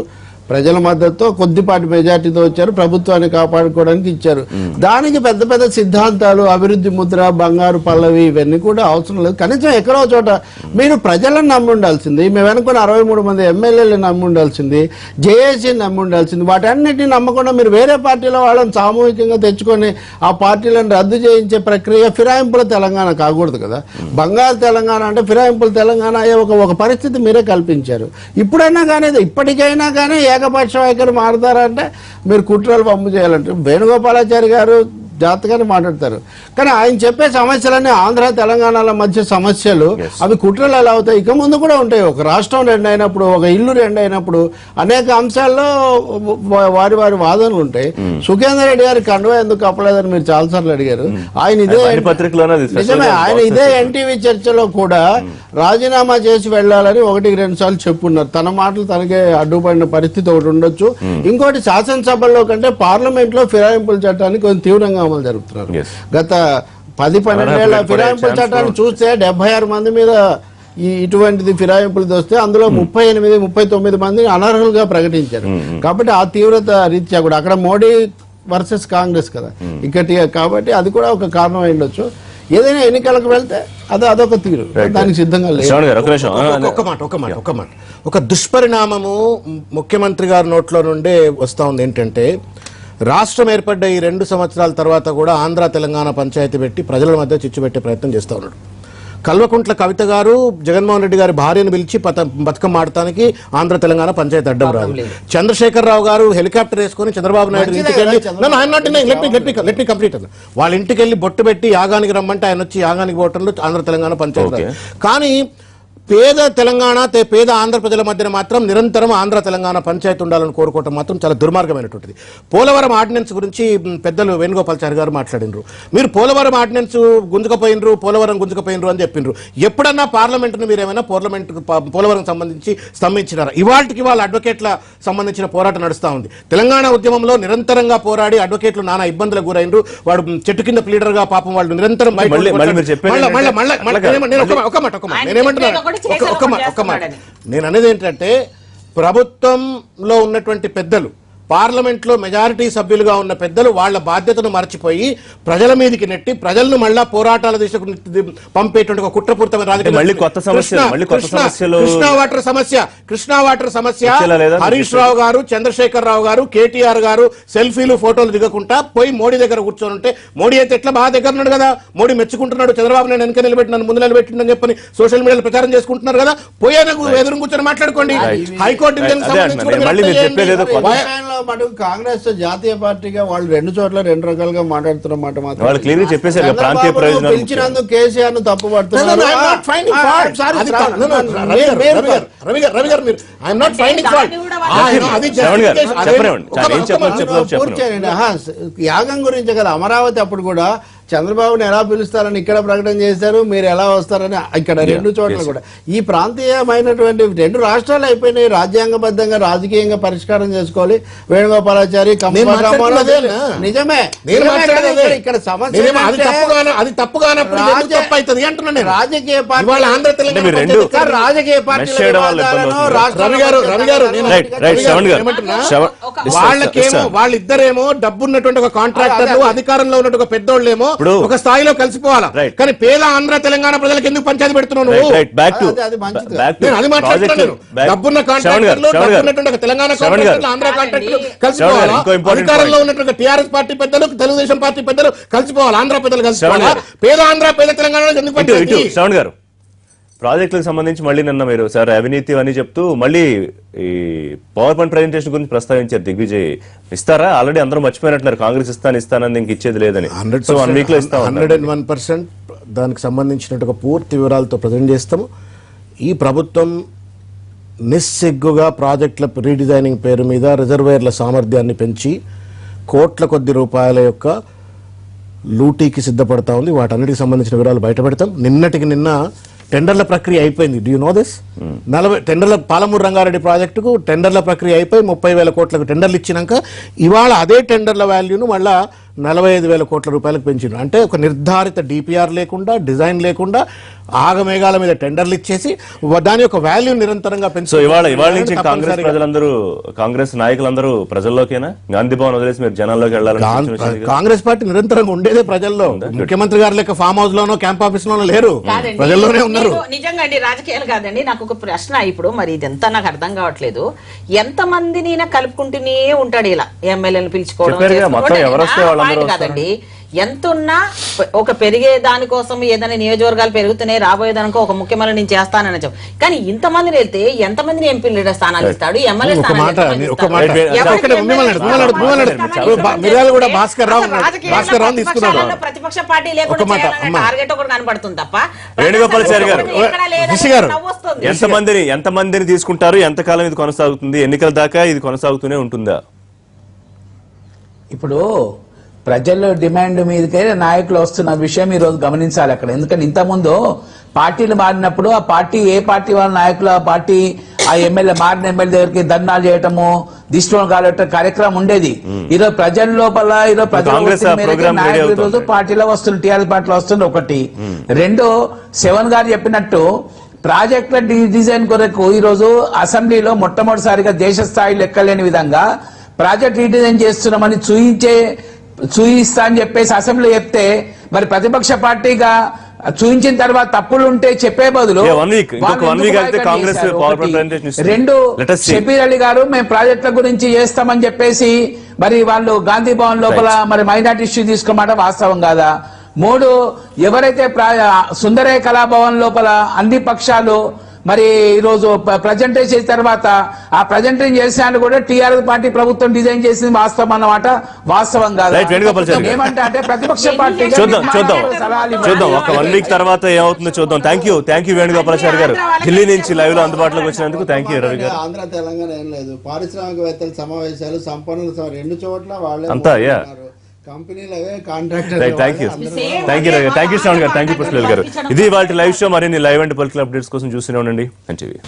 ప్రజల మద్దతుతో కొద్దిపాటి మెజార్టీతో వచ్చారు, ప్రభుత్వాన్ని కాపాడుకోవడానికి ఇచ్చారు. దానికి పెద్ద పెద్ద సిద్ధాంతాలు, అభివృద్ధి ముద్ర, బంగారు పల్లవి ఇవన్నీ కూడా అవసరం లేదు. కనీసం ఎక్కడో చోట మీరు ప్రజలను నమ్మి ఉండాల్సింది, మేము వెనుకొని 63 మంది ఎమ్మెల్యేలు నమ్మి ఉండాల్సింది, జేఏసీని నమ్మి ఉండాల్సింది. వాటన్నిటిని నమ్మకుండా మీరు వేరే పార్టీల వాళ్ళని సామూహికంగా తెచ్చుకొని ఆ పార్టీలను రద్దు చేయించే ప్రక్రియ ఫిరాయింపుల తెలంగాణ కాకూడదు కదా. బంగారు తెలంగాణ అంటే ఫిరాయింపుల తెలంగాణ అయ్యే ఒక పరిస్థితి మీరే కల్పించారు. ఇప్పటికైనా కానీ ఏకపక్ష వైఖరి మారుతారంటే మీరు కుట్రలు పంపు చేయాలంటే వేణుగోపాలాచారి గారు జాగ్రత్తగానే మాట్లాడతారు. కానీ ఆయన చెప్పే సమస్యలన్నీ ఆంధ్ర తెలంగాణల మధ్య సమస్యలు, అవి కుట్రలు ఎలా అవుతాయి? ఇక ముందు కూడా ఉంటాయి. ఒక రాష్ట్రం రెండు అయినప్పుడు, ఒక ఇల్లు రెండు అయినప్పుడు అనేక అంశాల్లో వారి వాదనలు ఉంటాయి. సుఖేందర్ రెడ్డి గారి కండువా ఎందుకు కప్పలేదని మీరు చాలాసార్లు అడిగారు. ఆయన నిజమే, ఆయన ఇదే ఎన్టీవీ చర్చలో కూడా రాజీనామా చేసి వెళ్లాలని 1-2 సార్లు చెప్పున్నారు. తన మాటలు తనకే అడ్డుపడిన పరిస్థితి ఒకటి ఉండొచ్చు. ఇంకోటి శాసనసభల్లో కంటే పార్లమెంట్ లో ఫిరాయింపుల చట్టాన్ని కొంచెం తీవ్రంగా అమలు జరుపుతున్నారు. గత 10-12 ఏళ్ల ఫిరాయింపుల చట్టాన్ని చూస్తే 76 మంది మీద ఇటువంటిది ఫిరాయింపులు వస్తే అందులో 38-39 మందిని అనర్హులుగా ప్రకటించారు. కాబట్టి ఆ తీవ్రత రీత్యా కూడా అక్కడ మోడీ వర్సెస్ కాంగ్రెస్ కదా ఇక్కడ, కాబట్టి అది కూడా ఒక కారణం అయి ఉండొచ్చు. ఏదైనా ఎన్నికలకు వెళ్తే అదొక తీరు, దానికి సిద్ధంగా లేదు. ఒక మాట ఒక దుష్పరిణామము ముఖ్యమంత్రి గారి నోట్లో నుండే వస్తా ఉంది. ఏంటంటే రాష్ట్రం ఏర్పడ్డ ఈ 2 సంవత్సరాల తర్వాత కూడా ఆంధ్ర తెలంగాణ పంచాయతీ పెట్టి ప్రజల మధ్య చిచ్చు పెట్టే ప్రయత్నం చేస్తూ ఉన్నాడు. కల్వకుంట్ల కవిత గారు జగన్మోహన్ రెడ్డి గారి భార్యను పిలిచి బతుకమ్మ ఆడటానికి ఆంధ్ర తెలంగాణ పంచాయతీ అడ్డం రాదు. చంద్రశేఖరరావు గారు హెలికాప్టర్ వేసుకుని చంద్రబాబు నాయుడు ఇంటికి వెళ్ళి వాళ్ళ ఇంటికి వెళ్ళి బొట్టు పెట్టి యాగానికి రమ్మంటే ఆయన వచ్చి యాగానికి పోవటంలో ఆంధ్ర తెలంగాణ పంచాయతీ. కానీ పేద తెలంగాణ పేద ఆంధ్ర ప్రజల మధ్యన మాత్రం నిరంతరం ఆంధ్ర తెలంగాణ పంచాయతీ ఉండాలని కోరుకోవటం మాత్రం చాలా దుర్మార్గమైనటువంటిది. పోలవరం ఆర్డినెన్స్ గురించి పెద్దలు వేణుగోపాలాచారి గారు మాట్లాడినరు. మీరు పోలవరం ఆర్డినెన్స్ పోలవరం గుంజుకపోయినరు అని చెప్పిండ్రు. ఎప్పుడన్నా పార్లమెంటును మీరు ఏమైనా పోలవరం సంబంధించి స్తంభించినారా? ఇవాళకి వాళ్ళ అడ్వకేట్ల సంబంధించిన పోరాటం నడుస్తూ ఉంది. తెలంగాణ ఉద్యమంలో నిరంతరంగా పోరాడి అడ్వకేట్లు నానా ఇబ్బందులకు గురైనరు. వాడు చెట్టు కింద ప్లీడర్ గా పాపం వాళ్ళు నిరంతరం నేను అనేది ఏంటంటే ప్రభుత్వంలో ఉన్నటువంటి పెద్దలు, పార్లమెంట్ లో మెజారిటీ సభ్యులుగా ఉన్న పెద్దలు వాళ్ళ బాధ్యతను మర్చిపోయి ప్రజల మీదకి నెట్టి ప్రజలను మళ్ళా పోరాటాల దిశకు పంపేటువంటి ఒక కుట్రపూరితమైన రాజకీయ కృష్ణా వాటర్ సమస్య హరీష్ రావు గారు, చంద్రశేఖర్ రావు గారు, కేటీఆర్ గారు సెల్ఫీలు ఫోటోలు దిగకుండా పోయి మోడీ దగ్గర కూర్చొని ఉంటే, మోడీ అయితే ఎట్లా బాగా దగ్గర ఉన్నాడు కదా, మోడీ మెచ్చుకుంటున్నాడు, చంద్రబాబు నాయుడు వెనక నిలబెట్టినాను ముందు నిలబెట్టిందని చెప్పని సోషల్ మీడియాలో ప్రచారం చేసుకుంటున్నారు కదా. పోయేందుకు ఎదురు కూర్చొని మాట్లాడుకోండి. హైకోర్టు కాంగ్రెస్ జాతీయ పార్టీగా వాళ్ళు 2 చోట్ల 2 రకాలుగా మాట్లాడుతున్నమాట మాత్రం పిలిచినందుకు కేసీఆర్ ను తప్పు పడుతున్నారు. యాగం గురించే కదా అమరావతి అప్పుడు కూడా చంద్రబాబుని ఎలా పిలుస్తారని ఇక్కడ ప్రకటన చేశారు, మీరు ఎలా వస్తారని ఇక్కడ 2 చోట్ల కూడా. ఈ ప్రాంతీయమైనటువంటి 2 రాష్ట్రాలు అయిపోయినాయి. రాజ్యాంగబద్ధంగా రాజకీయంగా పరిష్కారం చేసుకోవాలి. వేణుగోపాలాచారి నిజమే ఇక్కడ సమస్య రాజకీయ వాళ్ళిద్దరేమో డబ్బున్నటువంటి ఒక కాంట్రాక్టర్లు, అధికారంలో ఉన్నటువంటి ఒక పెద్దోళ్ళేమో ఒక స్థాయిలో కలిసిపోవాలా. కానీ పేద ఆంధ్ర తెలంగాణ ప్రజలకు ఎందుకు పంచాయతీ పెడుతున్నాను? అది మాట్లాడుతున్నాను. డబ్బున్న కాంట్రాక్టర్లు, డబ్బున్నటువంటి తెలంగాణ కాంట్రాక్టర్లు, ఆంధ్ర కాంట్రాక్టర్లు కలిసిపోవాలా. అధికారంలో ఉన్నటువంటి టీఆర్ఎస్ పార్టీ పెద్దలు, తెలుగుదేశం పార్టీ పెద్దలు కలిసిపోవాలి. ఆంధ్ర పెద్దలు కలిసిపోవాలా. పేద ఆంధ్ర పేద తెలంగాణ ఎందుకు పంచాయతీ? ప్రాజెక్టులకు సంబంధించి మళ్ళీ నిన్న మీరు సార్ అవినీతి అని చెప్తూ మళ్ళీ ఈ పవర్ పాయింట్ ప్రెజెంటేషన్ గురించి ప్రస్తావించారు దిగ్విజయ్. ఇస్తారా? ఆల్రెడీ అందరూ మర్చిపోయినట్టున్నారు కాంగ్రెస్ ఇస్తానని ఇంక ఇచ్చేది లేదని. సో 1 వీక్ లో ఇస్తాం. 101% దానికి సంబంధించినట్టు పూర్తి వివరాలతో ప్రజెంట్ చేస్తాము. ఈ ప్రభుత్వం నిస్సిగ్గుగా ప్రాజెక్టుల రీడిజైనింగ్ పేరు మీద రిజర్వేర్ల సామర్థ్యాన్ని పెంచి కోట్ల కొద్ది రూపాయల యొక్క లూటీకి సిద్ధపడతా ఉంది. వాటన్నిటికి సంబంధించిన వివరాలు బయటపెడతాం. నిన్నటికి నిన్న టెండర్ల ప్రక్రియ అయిపోయింది. Do you know this? 40 టెండర్ల పాలమూరు రంగారెడ్డి ప్రాజెక్టుకు టెండర్ల ప్రక్రియ అయిపోయి 30,000 కోట్లకు టెండర్లు ఇచ్చినాక ఇవాళ అదే టెండర్ల వాల్యూను మళ్ళా 45,000 కోట్ల రూపాయలకు పెంచిండు. అంటే ఒక నిర్ధారిత డిపిఆర్ లేకుండా, డిజైన్ లేకుండా ఆగమేఘాల మీద టెండర్లు ఇచ్చేసి దాని యొక్క వాల్యూ నిరంతరంగా సో ఇవాళ నుంచి కాంగ్రెస్ ప్రజలందరూ, కాంగ్రెస్ నాయకులందరూ ప్రజల్లోకేనా? గాంధీ భవన్ వదిలేసి మీరు జనాల్లోకి వెళ్ళాలని కాంగ్రెస్ పార్టీ నిరంతరంగా ఉండేదే ప్రజల్లో. ముఖ్యమంత్రి గారు లెక్క ఫామ్ హౌస్ లోనో క్యాంప్ ఆఫీస్ లోనో లేరు, ప్రజల్లోనే ఉన్నారు. నిజంగా అండి, రాజకీయాలు కాదండి. నాకు ఒక ప్రశ్న ఇప్పుడు, మరి ఇదంతా నాకు అర్థం కావట్లేదు. ఎంత మందిని కలుపుకుంటూనే ఉంటాడు ఇలా ఎమ్మెల్యేలు పిలుచుకోవడం కాదండి. ఎంత ఉన్నా ఒక పెరిగే దానికోసం ఏదైనా నియోజకవర్గాలు పెరుగుతున్నాయి, రాబోయే దానికో ఒక ముఖ్యమంత్రి నేను చేస్తానని చెప్పు. కానీ ఇంతమందిని వెళ్తే ఎంతమంది ఎంపీ లీడర్ స్థానాలు ఇస్తాడు, ఎమ్మెల్యే ప్రతిపక్ష పార్టీ లేకుండా టార్గెట్ ఒకటి కనబడుతుంది తప్ప. వేణుగోపాలాచారి గారు, ఎంతమందిని తీసుకుంటారు? ఎంతకాలం ఇది కొనసాగుతుంది? ఎన్నికల దాకా ఇది కొనసాగుతూనే ఉంటుందా? ఇప్పుడు ప్రజల డిమాండ్ మీదకే నాయకులు వస్తున్న విషయం ఈ రోజు గమనించాలి అక్కడ. ఎందుకంటే ఇంతకుముందు పార్టీలు మారినప్పుడు ఆ పార్టీ, ఏ పార్టీ వాళ్ళ నాయకులు ఆ పార్టీ, ఆ ఎమ్మెల్యే మారిన ఎమ్మెల్యే దగ్గరికి ధర్నాలు చేయటము, దిష్టిలో కాలే కార్యక్రమం ఉండేది. ఈరోజు ప్రజల లోపల నాయకులు ఈరోజు పార్టీలో వస్తున్నారు, టీఆర్ఎస్ పార్టీలో వస్తున్నారు. ఒకటి. రెండు, 7 గారు చెప్పినట్టు ప్రాజెక్టుల డిజైన్ కొరకు ఈరోజు అసెంబ్లీలో మొట్టమొదటిసారిగా దేశ స్థాయిలో ఎక్కలేని విధంగా ప్రాజెక్ట్ రీడిజైన్ చేస్తున్నామని చూయిస్తా అని చెప్పేసి అసెంబ్లీలో చెప్తే, మరి ప్రతిపక్ష పార్టీగా చూయించిన తర్వాత తప్పులు ఉంటే చెప్పే బదులు 2 షబీర్ అలీ గారు మేము ప్రాజెక్టుల గురించి చేస్తామని చెప్పేసి మరి వాళ్ళు గాంధీ భవన్ లోపల మరి మైనార్టీ ఇష్యూ తీసుకోమాట వాస్తవం కాదా? 3, ఎవరైతే సుందరయ్య కళాభవన్ లోపల అన్ని పక్షాలు మరి ఈరోజు ప్రజెంటేషన్ చేసిన తర్వాత ఆ ప్రజెంటేషన్ చేసిన కూడా టీఆర్ఎస్ పార్టీ ప్రభుత్వం డిజైన్ చేసింది వాస్తవం అన్నమాట, వాస్తవం కాదు. ఏమంటే అంటే ప్రతిపక్ష పార్టీ చూద్దాం ఒక 1 వీక్ తర్వాత ఏమవుతుందో చూద్దాం. థ్యాంక్ యూ వేణుగోపాలాచారి గారు, ఢిల్లీ నుంచి లైవ్ లో అందుబాటులోకి వచ్చినందుకు థ్యాంక్ యూ. రవి గారు, ఆంధ్ర తెలంగాణ ఏం లేదు, పారిశ్రామికవేత్తల సమావేశాలు, సంపన్నుల 2 చోట్ల వాళ్ళే అంతా. కంపెనీలు అవే కాంట్రాక్టర్. థ్యాంక్ యూ శ్రవణ్ గారు, థ్యాంక్ యూ పుష్పల్ గారు. ఇది వాళ్ళ లైవ్ షో. మరిన్ని లైవ్ అండ్ పొలిటికల్ అప్డేట్స్ కోసం చూస్తూనే ఉండండి ఎన్టీవీ.